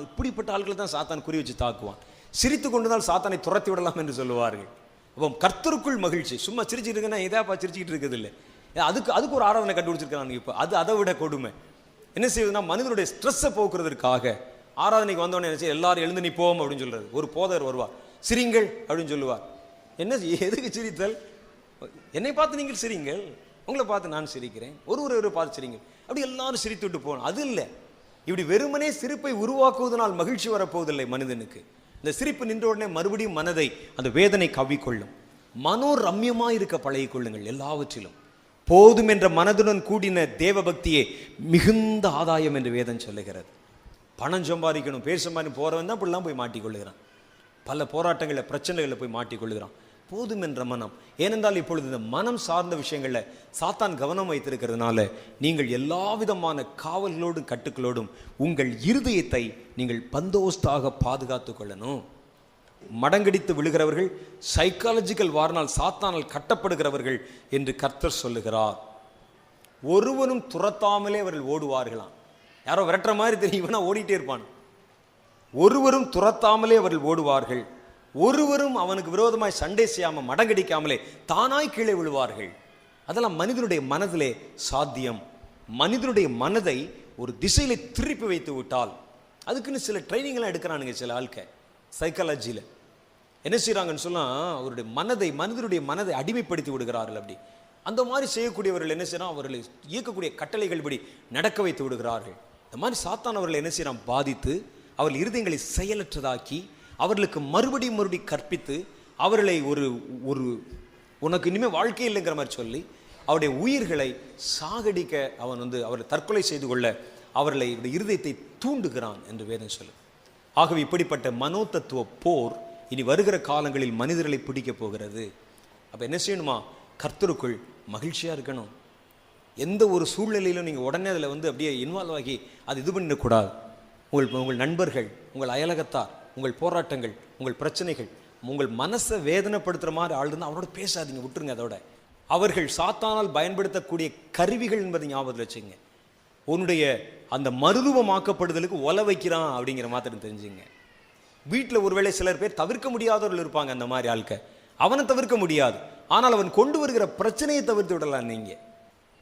இப்படிப்பட்ட ஆட்களை தான் சாத்தான் குறி வச்சு தாக்குவான். சிரித்து கொண்டுதான் சாத்தானை துரத்தி விடலாம் என்று சொல்லுவார்கள். அப்போ கர்த்தருக்குள் மகிழ்ச்சி. சும்மா சிரிச்சிட்டு இருக்குன்னா இதாப்பா சிரிச்சுக்கிட்டு இருக்குது இல்லை, அதுக்கு ஒரு ஆராதனை கண்டுபிடிச்சிருக்காங்க. இப்போ அதை விட கொடுமை என்ன செய்யுதுன்னா, மனிதனுடைய ஸ்ட்ரெஸ்ஸை போக்குறதுக்காக ஆராதனைக்கு வந்தவொடனே என்ன செய்ய, எல்லாரும் எழுந்து நிற்போம் அப்படின்னு சொல்றது. ஒரு போதர் வருவார், சிரிங்கள் அப்படின்னு சொல்லுவார். என்ன எதுக்கு சிரித்தல்? என்னை பார்த்து நீங்கள் சிரிங்கள், உங்களை பார்த்து நான் சிரிக்கிறேன், ஒருவரை பார்த்து சிரிங்கள், அப்படி எல்லாரும் சிரித்து விட்டு போகணும். அது இல்லை. இப்படி வெறுமனே சிரிப்பை உருவாக்குவதனால் மகிழ்ச்சி வரப்போவதில்லை மனிதனுக்கு. இந்த சிரிப்பு நின்ற உடனே மறுபடியும் மனதை அந்த வேதனை கவ்விக்கொள்ளும். மனோரம்யமா இருக்க பழகிக் கொள்ளுங்கள். எல்லாவற்றிலும் போதும் என்ற மனதுடன் கூடின தேவ பக்தியே மிகுந்த ஆதாயம் என்று வேதம் சொல்லுகிறது. பணம் சம்பாதிக்கணும், பேர் சம்பாதிக்கணும் போறவன் தான் இப்படிலாம் போய் மாட்டிக்கொள்ளுகிறான். பல போராட்டங்களில், பிரச்சனைகளில் போய் மாட்டிக்கொள்ளுகிறான். போதும் என்ற மனம். ஏனென்றால் இப்பொழுது இந்த மனம் சார்ந்த விஷயங்களில் சாத்தான் கவனம் வைத்திருக்கிறதுனால நீங்கள் எல்லா விதமான காவல்களோடும் கட்டுக்களோடும் உங்கள் இருதயத்தை நீங்கள் பந்தோஸ்தாக பாதுகாத்து கொள்ளணும். மடங்கடித்து விழுகிறவர்கள், சைக்காலஜிக்கல் வார்னால் சாத்தானால் கட்டப்படுகிறவர்கள் என்று கர்த்தர் சொல்லுகிறார். ஒருவனும் துரத்தாமலே அவர்கள் ஓடுவார்களாம். யாரோ விரட்டுற மாதிரி தெரியும்னா ஓடிட்டே இருப்பான். ஒருவரும் துரத்தாமலே அவர்கள் ஓடுவார்கள், ஒருவரும் அவனுக்கு விரோதமாய் சண்டை செய்யாமல் மடங்கடிக்காமலே தானாய் கீழே விழுவார்கள். அதெல்லாம் மனிதனுடைய மனதிலே சாத்தியம். மனிதனுடைய மனதை ஒரு திசையில திருப்பி வைத்து விட்டால், அதுக்குன்னு சில ட்ரைனிங்லாம் எடுக்கிறானுங்க சில ஆட்கள். சைக்காலஜியில் என்ன செய்கிறாங்கன்னு சொன்னால், அவருடைய மனிதனுடைய மனதை அடிமைப்படுத்தி விடுகிறார்கள். அப்படி அந்த மாதிரி செய்யக்கூடியவர்கள் என்ன செய்யறான், அவர்களை இயக்கக்கூடிய கட்டளைகள் படி நடக்க வைத்து விடுகிறார்கள். இந்த மாதிரி சாத்தான் அவர்களை என்ன செய்யறான், பாதித்து அவர்கள் இருதயங்களை செயலற்றதாக்கி அவர்களுக்கு மறுபடியும் கற்பித்து அவர்களை ஒரு உனக்கு இனிமேல் வாழ்க்கை இல்லைங்கிற மாதிரி சொல்லி அவருடைய உயிர்களை சாகடிக்க அவன் அவரை தற்கொலை செய்து கொள்ள அவர்களை இருதயத்தை தூண்டுகிறான் என்று வேதம் சொல்லும். ஆகவே இப்படிப்பட்ட மனோதத்துவ போர் இனி வருகிற காலங்களில் மனிதர்களை பிடிக்க போகிறது. அப்போ என்ன செய்யணுமா? கர்த்தருக்குள் மகிழ்ச்சியாக இருக்கணும். எந்த ஒரு சூழ்நிலையிலும் நீங்கள் உடனே அதில் அப்படியே இன்வால்வ் ஆகி அது இது பண்ணிடக்கூடாது. உங்கள் நண்பர்கள், உங்கள் அயலகத்தார், உங்கள் போராட்டங்கள், உங்கள் பிரச்சனைகள், உங்கள் மனசை வேதனைப்படுத்துகிற மாதிரி ஆள் இருந்தால் அவரோட பேசாதீங்க, விட்டுருங்க. அதோட அவர்கள் சாத்தானால் பயன்படுத்தக்கூடிய கருவிகள் என்பதை ஞாபகத்தில் வச்சுங்க. உன்னுடைய அந்த மறுரூபமாக்கப்படுதலுக்கு ஒல வைக்கிறான் அப்படிங்கிற மாதிரி தெரிஞ்சுங்க. வீட்டில் ஒருவேளை சிலர் பேர் தவிர்க்க முடியாதவர்கள் இருப்பாங்க. அந்த மாதிரி ஆட்க அவனை தவிர்க்க முடியாது, ஆனால் அவன் கொண்டு வருகிற பிரச்சனையை தவிர்த்து விடலாம். நீங்கள்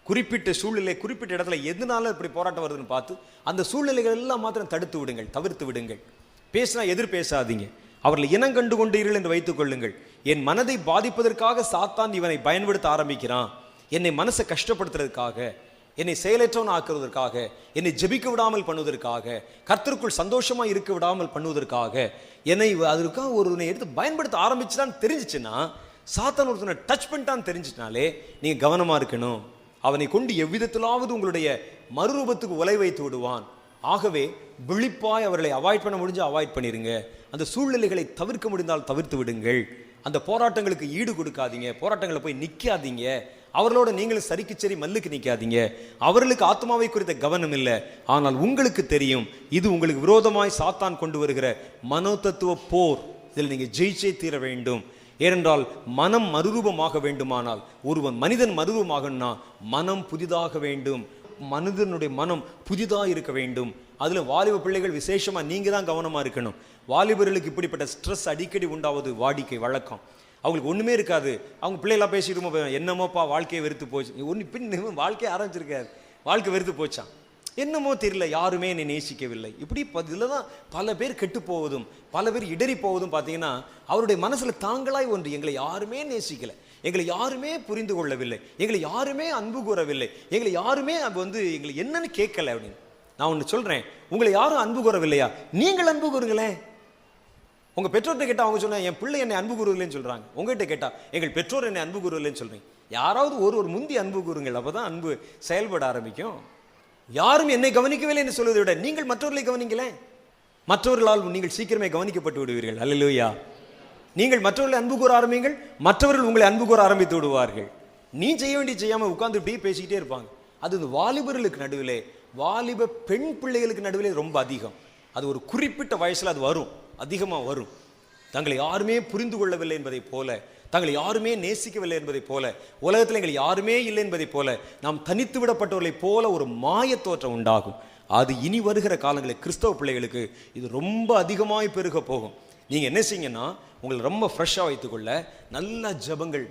குறிப்பிட்ட சூழ்நிலை, குறிப்பிட்ட இடத்துல எதனால இப்படி போராட்டம் வருதுன்னு பார்த்து அந்த சூழ்நிலைகள் எல்லாம் மாத்திரம் தடுத்து விடுங்கள், தவிர்த்து விடுங்கள். பேசினா எதிர் பேசாதீங்க. அவர்களை இனம் கண்டு கொண்டீர்கள் என்று வைத்துக் கொள்ளுங்கள். என் மனதை பாதிப்பதற்காக சாத்தான் இவனை பயன்படுத்த ஆரம்பிக்கிறான். என்னை மனசை கஷ்டப்படுத்துறதுக்காக, என்னை செயலற்றவன் ஆக்குவதற்காக, என்னை ஜெபிக்க விடாமல் பண்ணுவதற்காக, கர்த்தருக்குள் சந்தோஷமா இருக்க விடாமல் பண்ணுவதற்காக, என்னை அதற்காக ஒருவனை எடுத்து பயன்படுத்த ஆரம்பிச்சுதான் தெரிஞ்சிச்சுன்னா, சாத்தான் ஒருத்தனை டச் பண்ணிட்டான்னு தெரிஞ்சிச்சுனாலே நீங்க கவனமா இருக்கணும். அவனை கொண்டு எவ்விதத்திலாவது உங்களுடைய மறுரூபத்துக்கு உலை வைத்து விடுவான். ஆகவே விழிப்பாய் அவர்களை அவாய்ட் பண்ண முடிஞ்சு அவாய்ட் பண்ணிருங்க. அந்த சூழ்நிலைகளை தவிர்க்க முடிந்தால் தவிர்த்து விடுங்கள். அந்த போராட்டங்களுக்கு ஈடு கொடுக்காதீங்க. போராட்டங்களை போய் நிற்காதீங்க. அவர்களோட நீங்களும் சரிக்கு சரி மல்லுக்கு நிற்காதீங்க. அவர்களுக்கு ஆத்மாவை குறித்த கவனம் இல்லை, ஆனால் உங்களுக்கு தெரியும் இது உங்களுக்கு விரோதமாய் சாத்தான் கொண்டு வருகிற மனோதத்துவ போர். இதில் நீங்கள் ஜெயிச்சே தீர வேண்டும். ஏனென்றால் மனம் மறுரூபமாக வேண்டுமானால், ஒருவன் மனிதன் மறுரூபமாகனா மனம் புதிதாக வேண்டும். மனிதனுடைய மனம் புதிதாக இருக்க வேண்டும். அதில் வாலிப பிள்ளைகள் விசேஷமாக நீங்கள் தான் கவனமாக இருக்கணும். வாலிபர்களுக்கு இப்படிப்பட்ட ஸ்ட்ரெஸ் அடிக்கடி உண்டாவது வாடிக்கை வழக்கம். அவங்களுக்கு ஒன்றுமே இருக்காது. அவங்க பிள்ளைகளாக பேசிட்டு என்னமோப்பா வாழ்க்கையை வெறுத்து போச்சு. ஒன்று பின் வாழ்க்கையை ஆரம்பிச்சிருக்காரு, வாழ்க்கை வெறுத்து போச்சான். என்னமோ தெரியல, யாருமே என்னை நேசிக்கவில்லை. இப்படி இதில் தான் பல பேர் கெட்டு போவதும் பல பேர் இடறி போவதும் பார்த்தீங்கன்னா, அவருடைய மனசில் தாங்களாய் ஒன்று, எங்களை யாருமே நேசிக்கலை, எங்களை யாருமே புரிந்து கொள்ளவில்லை, எங்களை யாருமே அன்பு கூறவில்லை, எங்களை யாருமே எங்களை என்னன்னு கேட்கல அப்படின்னு. நான் ஒன்று சொல்கிறேன், உங்களை யாரும் அன்பு கூறவில்லையா? நீங்கள் அன்பு கூறுங்களேன். உங்கள் பெற்றோர்கிட்ட கேட்டால் அவங்க சொன்னால் என் பிள்ளை என்னை அன்பு கூறுவில்லைன்னு சொல்கிறாங்க. உங்கள்கிட்ட கேட்டால் எங்கள் பெற்றோர் என்னை அன்பு கூறுவில்லைன்னு சொல்கிறீங்க. யாராவது ஒரு முந்தி அன்பு கூறுங்கள், அப்போ தான் அன்பு செயல்பட ஆரம்பிக்கும். யாரும் என்னை கவனிக்கவில்லை என்று சொல்வதை விட நீங்கள் மற்றவர்களை கவனிங்களேன். மற்றவர்களால் நீங்கள் சீக்கிரமே கவனிக்கப்பட்டு விடுவீர்கள். அல்லேலூயா. நீங்கள் மற்றவர்களை அன்பு கூற ஆரம்பிங்கள், மற்றவர்கள் உங்களை அன்பு கூற ஆரம்பித்து விடுவார்கள். நீ செய்ய வேண்டிய செய்யாமல் உட்கார்ந்து இப்படியே பேசிக்கிட்டே இருப்பாங்க. அது இந்த வாலிபர்களுக்கு நடுவிலே, வாலிப பெண் பிள்ளைகளுக்கு நடுவிலே ரொம்ப அதிகம். அது ஒரு குறிப்பிட்ட வயசில் அது வரும், அதிகமாக வரும். தங்களை யாருமே புரிந்து கொள்ளவில்லை என்பதை போல, தங்களை யாருமே நேசிக்கவில்லை என்பதை போல, உலகத்தில் எங்களை யாருமே இல்லை என்பதை போல, நாம் தனித்து விடப்பட்டவர்களை போல ஒரு மாய தோற்றம் உண்டாகும். அது இனி வருகிற காலங்களில் கிறிஸ்தவ பிள்ளைகளுக்கு இது ரொம்ப அதிகமாய் பெருக போகும். நீங்கள் என்ன செய்யுங்கன்னா, உங்களை ரொம்ப ஃப்ரெஷ்ஷாக வைத்துக்கொள்ள நல்ல ஜபங்கள்,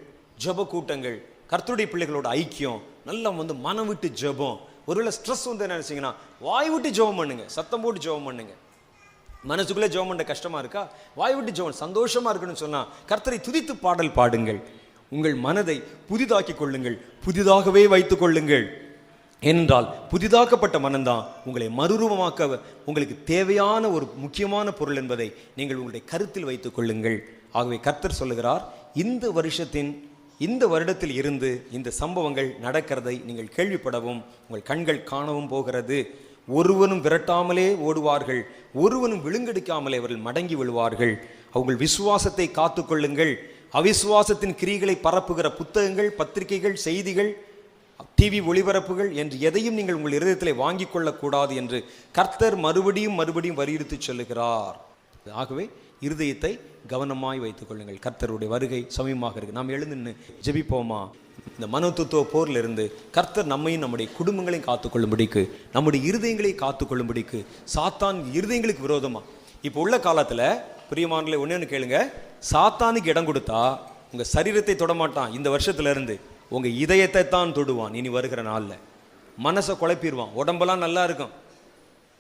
ஜப கூட்டங்கள், கர்த்தருடைய பிள்ளைகளோட ஐக்கியம், நல்லா மனம் விட்டு ஜபம். ஒருவேளை ஸ்ட்ரெஸ் என்ன செய்யுங்கன்னா, வாய் விட்டு ஜபம் பண்ணுங்க, சத்தம் போட்டு ஜபம் பண்ணுங்க. மனசுக்குள்ளே ஜெபம் பண்ண கஷ்டமா இருக்கா? வாய் விட்டு ஜெபம். சந்தோஷமா இருக்குன்னு சொன்னா கர்த்தரை துதித்து பாடல் பாடுங்கள். உங்கள் மனதை புதிதாக்கி கொள்ளுங்கள், புதிதாகவே வைத்துக் கொள்ளுங்கள். ஏனென்றால் புதிதாக்கப்பட்ட மனம்தான் உங்களை மறுரூபமாக்க உங்களுக்கு தேவையான ஒரு முக்கியமான பொருள் என்பதை நீங்கள் உங்களுடைய கருத்தில் வைத்துக் கொள்ளுங்கள். ஆகவே கர்த்தர் சொல்லுகிறார், இந்த வருடத்தில் இருந்து இந்த சம்பவங்கள் நடக்கிறதை நீங்கள் கேள்விப்படவும் உங்கள் கண்கள் காணவும் போகிறது. ஒருவனும் விரட்டாமலே ஓடுவார்கள், ஒருவனும் விழுங்கெடுக்காமலே அவர்கள் மடங்கி விழுவார்கள். அவங்கள் விசுவாசத்தை காத்துக்கொள்ளுங்கள். அவிசுவாசத்தின் கிரிகளை பரப்புகிற புத்தகங்கள், பத்திரிகைகள், செய்திகள், டிவி ஒளிபரப்புகள் என்று எதையும் நீங்கள் உங்கள் இருதயத்திலே வாங்கி கொள்ளக்கூடாது என்று கர்த்தர் மறுபடியும் வலியுறுத்தி சொல்லுகிறார். ஆகவே இருதயத்தை கவனமாய் வைத்துக் கொள்ளுங்கள். கர்த்தருடைய வருகை சமீபமாக இருக்கு. நாம் எழுந்து நின்று ஜெபிப்போமா? இந்த மனோதத்துவ போரில் இருந்து கர்த்தர் நம்மையும் நம்முடைய குடும்பங்களையும் காத்துக்கொள்ளும்படிக்கு, நம்முடைய இருதயங்களையும் காத்துக்கொள்ளும்படிக்கு, சாத்தான் இருதயங்களுக்கு விரோதமா இப்போ உள்ள காலத்தில் பிரியமானங்களே ஒன்று கேளுங்க, சாத்தானுக்கு இடம் கொடுத்தா உங்கள் சரீரத்தை தொடமாட்டான். இந்த வருஷத்துல இருந்து உங்கள் இதயத்தை தான் தொடுவான். இனி வருகிற நாளில் மனசை குழப்பிடுவான். உடம்பெல்லாம் நல்லா இருக்கும்,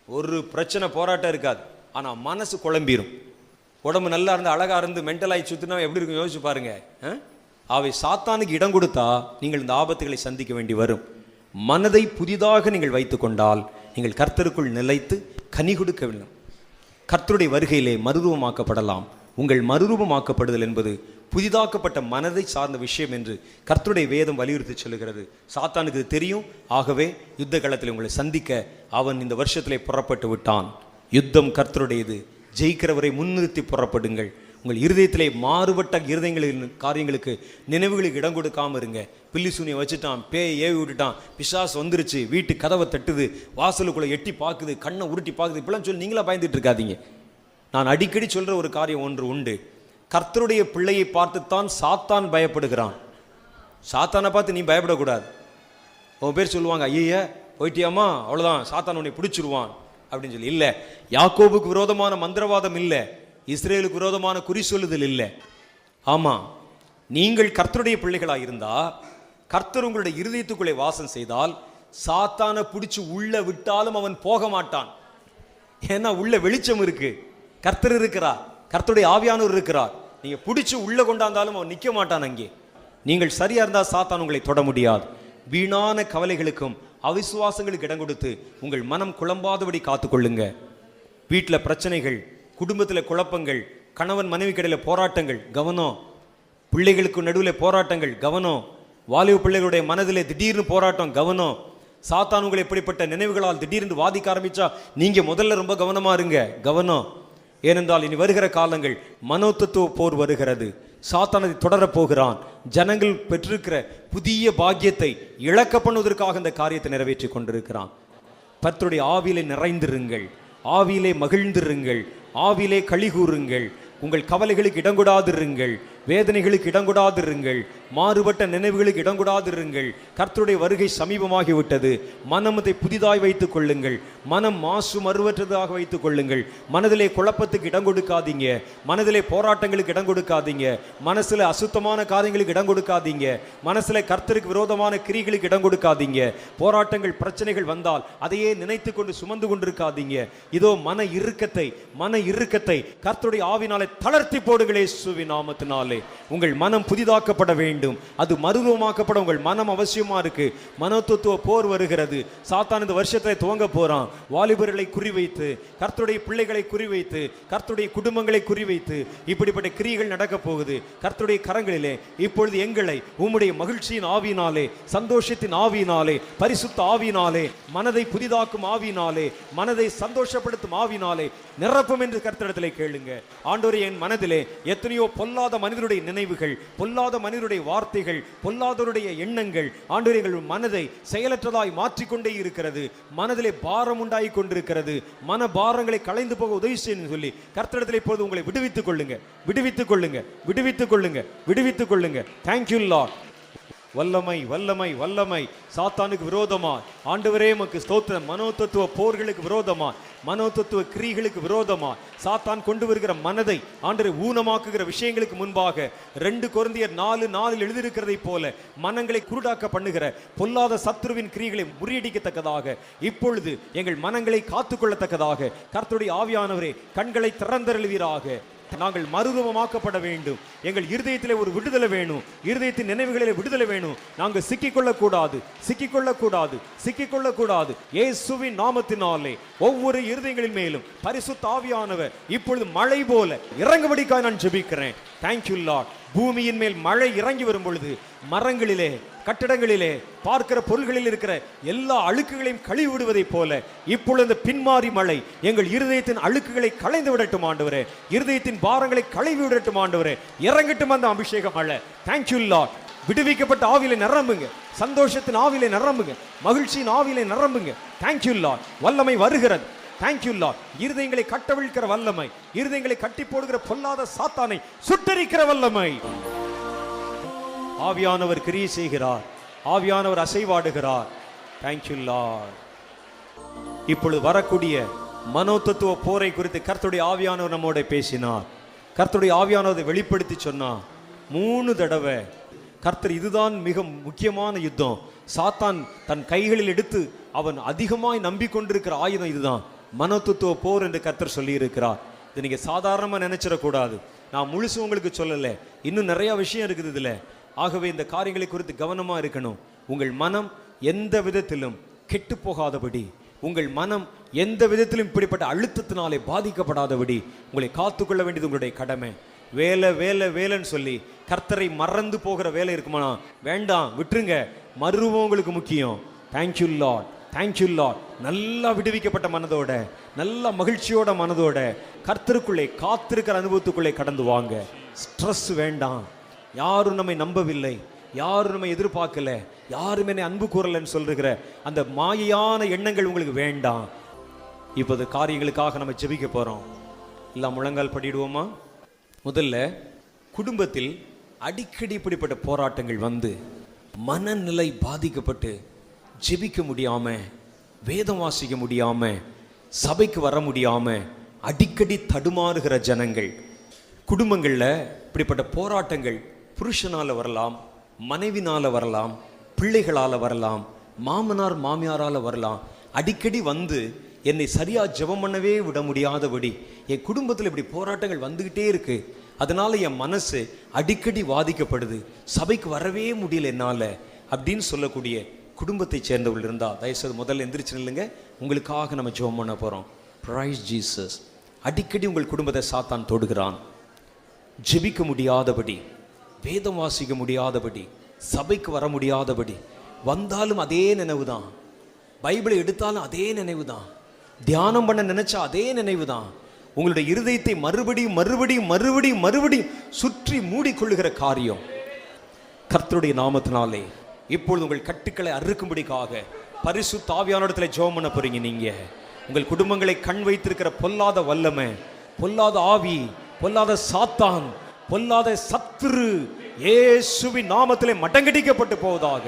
ஒரு பிரச்சனை போராட்டம் இருக்காது, ஆனால் மனசு குழம்பிடும். உடம்பு நல்லா இருந்து அழகாக இருந்து மென்டலாகி சுற்றினா எப்படி இருக்கும் யோசிச்சு பாருங்க. அவை சாத்தானுக்கு இடம் கொடுத்தா நீங்கள் இந்த ஆபத்துகளை சந்திக்க வேண்டி வரும். மனதை புதிதாக நீங்கள் வைத்து கொண்டால் நீங்கள் கர்த்தருக்குள் நிலைத்து கனி கொடுக்க வேண்டும். கர்த்தருடைய வருகையிலே மறுரூபமாக்கப்படலாம். உங்கள் மறுரூபமாக்கப்படுதல் என்பது புதிதாக்கப்பட்ட மனதை சார்ந்த விஷயம் என்று கர்த்தருடைய வேதம் வலியுறுத்தி சொல்லுகிறது. சாத்தானுக்கு இது தெரியும். ஆகவே யுத்த காலத்தில் உங்களை சந்திக்க அவன் இந்த வருஷத்திலே புறப்பட்டு விட்டான். யுத்தம் கர்த்தருடையது. ஜெயிக்கிறவரை முன்னிறுத்தி புறப்படுங்கள். உங்கள் இருதயத்திலே மாறுபட்ட இருதயங்களின் காரியங்களுக்கு நினைவுகளுக்கு இடம் கொடுக்காம இருங்க. பில்லி சூனியை வச்சுட்டான், பேய் ஏவி விட்டுட்டான், பிசாசு வந்துருச்சு, வீட்டு கதவை தட்டுது, வாசலுக்குள்ளே எட்டி பார்க்குது, கண்ணை உருட்டி பார்க்குது, இப்படிலாம் சொல்லி நீங்களா பயந்துட்டு இருக்காதீங்க. நான் அடிக்கடி சொல்கிற ஒரு காரியம் ஒன்று உண்டு. கர்த்தருடைய பிள்ளையை பார்த்துத்தான் சாத்தான் பயப்படுகிறான். சாத்தானை பார்த்து நீ பயப்படக்கூடாது. உன் பேர் சொல்லுவாங்க, ஐயா போயிட்டியாமா, அவ்வளோதான், சாத்தான் உன்னை பிடிச்சிருவான் அப்படின்னு சொல்லி. இல்லை, யாக்கோபுக்கு விரோதமான மந்திரவாதம் இல்லை, இஸ்ரேலுக்கு விரோதமான குறி சொல்லுதல் இல்லை. ஆமாம், நீங்கள் கர்த்தருடைய பிள்ளைகளாக இருந்தா, கர்த்தர் உங்களுடைய இருதயத்துக்குள்ளே வாசம் செய்தால், சாத்தானை பிடிச்சி உள்ள விட்டாலும் அவன் போக மாட்டான். ஏன்னா உள்ள வெளிச்சம் இருக்கு, கர்த்தர் இருக்கிறார், கர்த்தருடைய ஆவியானவர் இருக்கிறார். நீங்க பிடிச்சி உள்ள கொண்டாந்தாலும் அவன் நிற்க மாட்டான். அங்கே நீங்கள் சரியா இருந்தால் சாத்தான் உங்களை தொட முடியாது. வீணான கவலைகளுக்கும் அவிசுவாசங்களுக்கு இடம் கொடுத்து உங்கள் மனம் குழம்பாதபடி காத்துக்கொள்ளுங்க. வீட்டில் பிரச்சனைகள், குடும்பத்தில் குழப்பங்கள், கணவன் மனைவி கடையில் போராட்டங்கள், கவனம். பிள்ளைகளுக்கு நடுவில் போராட்டங்கள், கவனம். வாலிப பிள்ளைகளுடைய மனதிலே திடீர்னு போராட்டம், கவனம். சாத்தான் உங்களை எப்படிப்பட்ட நினைவுகளால் திடீர்னு வாதிக்க ஆரம்பிச்சா நீங்க முதல்ல ரொம்ப கவனமா இருங்க, கவனம். ஏனென்றால் இனி வருகிற காலங்கள் மனோதத்துவ போர் வருகிறது. சாத்தான் அதை தொடரப் போகிறான். ஜனங்கள் பெற்றிருக்கிற புதிய பாக்கியத்தை இழக்க பண்ணுவதற்காக இந்த காரியத்தை நிறைவேற்றி கொண்டிருக்கிறான். கர்த்தருடைய ஆவியிலே நிறைந்திருங்கள், ஆவியிலே மகிழ்ந்திருங்கள், ஆவியிலே களி கூறுங்கள். உங்கள் கவலைகளுக்கு இடங்கொடாதிருங்கள், வேதனைகளுக்கு இடங்கொடாதிருங்கள், மாறுபட்ட நினைவுகளுக்கு இடங்கொடாதிருங்கள். கர்த்தருடைய வருகை சமீபமாகிவிட்டது. மனத்தை புதிதாய் வைத்துக் கொள்ளுங்கள், மனம் மாசு மறுவற்றதாக வைத்துக் கொள்ளுங்கள். மனதிலே குழப்பத்துக்கு இடம் கொடுக்காதீங்க, மனதிலே போராட்டங்களுக்கு இடம் கொடுக்காதீங்க, மனசுல அசுத்தமான காரியங்களுக்கு இடம் கொடுக்காதீங்க, மனசுல கர்த்தருக்கு விரோதமான கிரிகளுக்கு இடம் கொடுக்காதீங்க. போராட்டங்கள் பிரச்சனைகள் வந்தால் அதையே நினைத்து கொண்டு சுமந்து கொண்டிருக்காதீங்க. இதோ மன இறுக்கத்தை கர்த்தருடைய ஆவினாலே தளர்த்தி போடுங்களே. இயேசுவின் நாமத்தினாலே உங்கள் மனம் புதிதாக்கப்பட வேண்டும். அது மறுரூபமாக்கப்பட உங்கள் மனம் அவசியமா இருக்கு. மனோதத்துவ போர் வருகிறது. சாத்தான் இந்த வருஷத்தை துவங்க போறான். வாலிபர்களை குறிவைத்து, கர்த்தருடைய பிள்ளைகளை குறிவைத்து, கர்த்தருடைய குடும்பங்களை குறிவைத்து இப்படிப்பட்ட கிரியைகள் நடக்க போகுது. கர்த்தருடைய கரங்களிலே இப்பொழுது எங்களை உம்முடைய மகிழ்ச்சியின் ஆவியினாலே, சந்தோஷத்தின் ஆவியினாலே, பரிசுத்த ஆவியினாலே, மனதை புதிதாக்கும் ஆவியினாலே, மனதை சந்தோஷப்படுத்தும் ஆவியினாலே நிரப்பும் என்று கர்த்தரிடத்திலே கேளுங்க. ஆண்டவரே, என் மனதிலே எத்தனையோ பொல்லாத மனிதருடைய நினைவுகள், பொல்லாத மனிதருடைய வார்த்தைகள், பொல்லாதவருடைய எண்ணங்கள் ஆண்டவரே எங்கள் மனதை செயலற்றதாய் மாற்றிக்கொண்டே இருக்கிறது. மனதிலே பாரம் உண்டாகி கொண்டிருக்கிறது. மன பாரங்களை களைந்து போக உதவி செய்யணும் சொல்லி கர்த்தரிடத்திலே இப்போது உங்களை விடுவித்துக் கொள்ளுங்க, விடுவித்துக் கொள்ளுங்க, விடுவித்துக் கொள்ளுங்க, விடுவித்துக் கொள்ளுங்க. Thank you Lord. வல்லமை வல்லமை வல்லமை. சாத்தானுக்கு விரோதமா ஆண்டவரே உமக்கு ஸ்தோத்திரம். மனோதத்துவ போர்களுக்கு விரோதமா, மனோதத்துவ கிரியைகளுக்கு விரோதமா சாத்தான் கொண்டு வருகிற மனதை ஆண்டவரே ஊனமாக்குகிற விஷயங்களுக்கு முன்பாக 2 கொரிந்தியர் 4:4 எழுதியிருக்கிறதை போல மனங்களை குருடாக்க பண்ணுகிற பொல்லாத சத்துருவின் கிரியைகளை முறியடிக்கத்தக்கதாக இப்பொழுது எங்கள் மனங்களை காத்துக்கொள்ளத்தக்கதாக கர்த்தருடைய ஆவியானவரே கண்களை திறந்தருளுவீராக. நாங்கள் மறுரூபமாக்கப்பட வேண்டும். எங்கள் இருதயத்திலே ஒரு விடுதலை வேணும், இருதயத்தின் நினைவுகளிலே விடுதலை வேணும். நாங்கள் சிக்கிக்கொள்ளக்கூடாது, சிக்கிக்கொள்ளக்கூடாது, சிக்கிக்கொள்ளக்கூடாது. இயேசுவின் நாமத்தினாலே ஒவ்வொரு இருதயங்களின் மேலும் பரிசுத்த ஆவியானவர் இப்பொழுது மழை போல இறங்கும்படிக்காக நான் ஜெபிக்கிறேன். Thank you Lord. பூமியின் மேல் மழை இறங்கி வரும் பொழுது மரங்களிலே, கட்டடங்களிலே, பார்க்கிற பொருள்களில் இருக்கிற எல்லா அழுக்குகளையும் கழுவி விடுவதை போல இப்பொழுது பின்மாறி மழை எங்கள் இருதயத்தின் அழுக்குகளை களைந்து விடட்டும் ஆண்டவரே. இருதயத்தின் பாரங்களை கழுவி விடட்டும் ஆண்டவரே. இறங்கட்டும் அந்த அபிஷேக மழை. Thank you Lord. விடுவிக்கப்பட்ட ஆவியிலே நிரம்புங்க, சந்தோஷத்தின் ஆவியிலே நிரம்புங்க, மகிழ்ச்சியின் ஆவியிலே நிரம்புங்க. Thank you Lord. வல்லமை வருகிறது. Thank you Lord. இருதயங்களை கட்டவிழ்க்கிற வல்லமை, இருதயங்களை கட்டி போடுகிற பொல்லாத சாத்தானை சுட்டரிக்கிற வல்லமை. ஆவியானவர் கிரியை செய்கிறார், ஆவியானவர் அசைவாடுகிறார். Thank you Lord. இப்பொழுது வரக்கூடிய மனோதத்துவ போரை குறித்து கர்த்தருடைய ஆவியானவர் நம்மோட பேசினார். கர்த்தருடைய ஆவியானவரை வெளிப்படுத்தி சொன்னார் 3 தடவை. கர்த்தர் இதுதான் மிக முக்கியமான யுத்தம். சாத்தான் தன் கைகளில் எடுத்து அவன் அதிகமாய் நம்பிக்கொண்டிருக்கிற ஆயுதம் இதுதான், மனோதத்துவ போர் என்று கர்த்தர் சொல்லி இருக்கிறார். இது நீங்க சாதாரணமா நினைச்சிடக்கூடாது. நான் முழுசு உங்களுக்கு சொல்லல, இன்னும் நிறைய விஷயம் இருக்குது இதுல. ஆகவே இந்த காரியங்களை குறித்து கவனமா இருக்கணும். உங்கள் மனம் எந்த விதத்திலும் கெட்டு போகாதபடி, உங்கள் மனம் எந்த விதத்திலும் இப்படிப்பட்ட அழுத்தத்தினாலே பாதிக்கப்படாதபடி உங்களை காத்துக்கொள்ள வேண்டியது உங்களுடைய கடமை. வேலை வேலை வேலைன்னு சொல்லி கர்த்தரை மறந்து போகிற வேலை இருக்குமா? வேண்டாம், விட்டுருங்க. மறுரூபம் உங்களுக்கு முக்கியம். Thank you Lord, thank you Lord. நல்லா விடுவிக்கப்பட்ட மனதோட, நல்ல மகிழ்ச்சியோட மனதோட கர்த்தருக்குள்ளே காத்திருக்கிற அனுபவத்துக்குள்ளே கடந்து வாங்க. ஸ்ட்ரெஸ் வேண்டாம். யாரும் நம்மை நம்பவில்லை, யாரும் நம்ம எதிர்பார்க்கல, யாரும் என்னை அன்பு கூறலன்னு சொல்லுகிற அந்த மாயையான எண்ணங்கள் உங்களுக்கு வேண்டாம். இப்போது காரியங்களுக்காக நம்ம ஜெபிக்க போறோம். எல்லாம் முழங்கால் படிடுவோமா? முதல்ல குடும்பத்தில் அடிக்கடி இப்படிப்பட்ட போராட்டங்கள் வந்து மனநிலை பாதிக்கப்பட்டு ஜெபிக்க முடியாம, வேதம் வாசிக்க முடியாம, சபைக்கு வர முடியாம அடிக்கடி தடுமாறுகிற ஜனங்கள், குடும்பங்களில் இப்படிப்பட்ட போராட்டங்கள் புருஷனால வரலாம், மனைவினால வரலாம், பிள்ளைகளால வரலாம், மாமனார் மாமியாரால வரலாம். அடிக்கடி வந்து என்னை சரியா ஜெபம் பண்ணவே விட முடியாதபடி என் குடும்பத்தில் இப்படி போராட்டங்கள் வந்துகிட்டே இருக்கு, அதனால என் மனசு அடிக்கடி வாதிக்கப்படுது, சபைக்கு வரவே முடியல என்னால அப்படின்னு சொல்லக்கூடிய குடும்பத்தை சேர்ந்தவர்கள் இருந்தா தயவுசெய்து முதல்ல எந்திரிச்சு நில்லுங்க. உங்களுக்காக நம்ம ஜெபம் பண்ண போறோம். Price Jesus. அடிக்கடி உங்கள் குடும்பத்தை சாத்தான் தொடுகிறான். ஜெபிக்க முடியாதபடி, வேதம் வாசிக்க முடியாதபடி, சபைக்கு வர முடியாதபடி, வந்தாலும் அதே நினைவு தான், பைபிளை எடுத்தாலும் அதே நினைவு தான், தியானம் பண்ண நினைச்சா அதே நினைவு தான். உங்களுடைய இருதயத்தை மறுபடியும் மறுபடியும் மறுபடியும் மறுபடியும் சுற்றி மூடிக்கொள்ளுகிற காரியம். கர்த்தருடைய நாமத்தினாலே இப்பொழுது உங்கள் கட்டுக்களை அறுக்கும்படிக்காக பரிசுத்த ஆவியானவரிடத்துல ஜெபம் பண்ண போறீங்க. நீங்க உங்கள் குடும்பங்களை கண் வைத்திருக்கிற பொல்லாத வல்லமை, பொல்லாத ஆவி, பொல்லாத சாத்தான், பொல்லாத சத்துரு இயேசுவின் நாமத்திலே மடங்கடிக்கப்பட்டு போவதாக.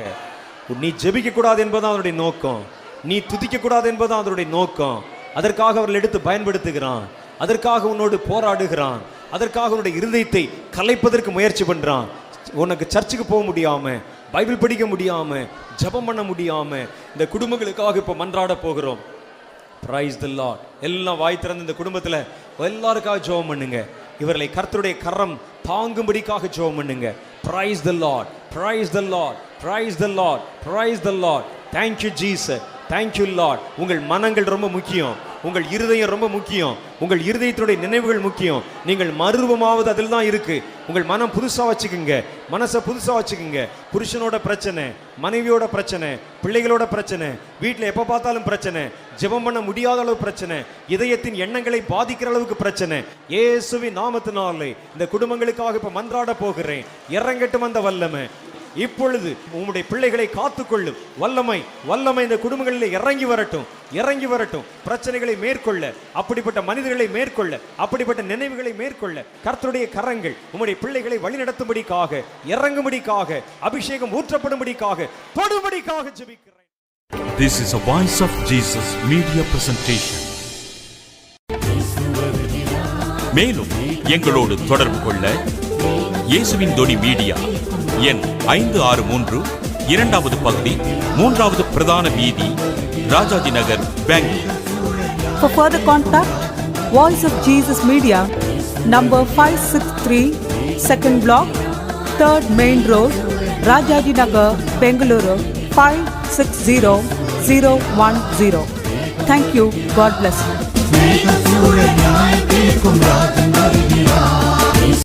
நீ ஜெபிக்க கூடாது என்பதுதான் அவருடைய நோக்கம், நீ துதிக்க கூடாது என்பதுதான் அவருடைய நோக்கம். அதற்காக அவர்கள் எடுத்து பயன்படுத்துகிறான், அதற்காக உன்னோடு போராடுகிறான், அதற்காக உன்னுடைய இருதயத்தை கலைப்பதற்கு முயற்சி பண்றான். உனக்கு சர்ச்சுக்கு போக முடியாம, பைபிள் படிக்க முடியாம, ஜெபம் பண்ண முடியாம இந்த குடும்பங்களுக்காக இப்ப மன்றாட போகிறோம். Praise the Lord. எல்லாம் வாய் திறந்து இந்த குடும்பத்துல எல்லாருக்காக ஜெபம் பண்ணுங்க. இவர்களை கர்த்தருடைய கரம் தாங்கும்படிக்காக ஜெபம் பண்ணுங்க. Praise the Lord, praise the Lord, praise the Lord, praise the Lord. Thank you Jesus, thank you Lord. உங்கள் மனங்கள் ரொம்ப முக்கியம், உங்கள் இருதயம் ரொம்ப முக்கியம், உங்கள் இருதயத்துடைய நினைவுகள் முக்கியம். நீங்கள் மறுரூபமாவது அதில் தான் இருக்கு. உங்கள் மனம் புதுசா வச்சுக்குங்க, மனசை புதுசா வச்சுக்குங்க. புருஷனோட பிரச்சனை, மனைவியோட பிரச்சனை, பிள்ளைகளோட பிரச்சனை, வீட்டில் எப்போ பார்த்தாலும் பிரச்சனை, ஜெபம் பண்ண முடியாத அளவு பிரச்சனை, இதயத்தின் எண்ணங்களை பாதிக்கிற அளவுக்கு பிரச்சனை. இயேசுவின் நாமத்தினாலே இந்த குடும்பங்களுக்காக இப்ப மன்றாட போகிறேன். இறங்கட்டும் அந்த வல்லமை. இப்பொழுது உங்களுடைய பிள்ளைகளை காத்துக்கொள்ளும் வல்லமை, வல்லமை இந்த குடும்பங்களில் இறங்கி வரட்டும், இறங்கி வரட்டும். பிரச்சனைகளை மேற்கொள்ள, அப்படிப்பட்ட மனிதர்களை மேற்கொள்ள, அப்படிப்பட்ட நினைவுகளை மேற்கொள்ள கர்த்தருடைய கரங்கள் உங்களுடைய பிள்ளைகளை வழிநடத்தும்படிக்காக, இறங்கும்படிக்காக, அபிஷேகம் ஊற்றப்படும்படிக்காக, தொடும்படிக்காக ஜெபிக்கிறேன். This is a Voice of Jesus media presentation. மேலும் எங்களோடு தொடர்பு கொள்ள இயேசுவின் தொனி மீடியா எண் 563 இரண்டாவது பகுதி 3வது பிரதான வீதி, Rajaji Nagar, Bangalore. For further contact, Voice of Jesus Media, number 563, second block, 3rd Main Road, Rajaji Nagar, Bengaluru 560010. Thank you. God bless you.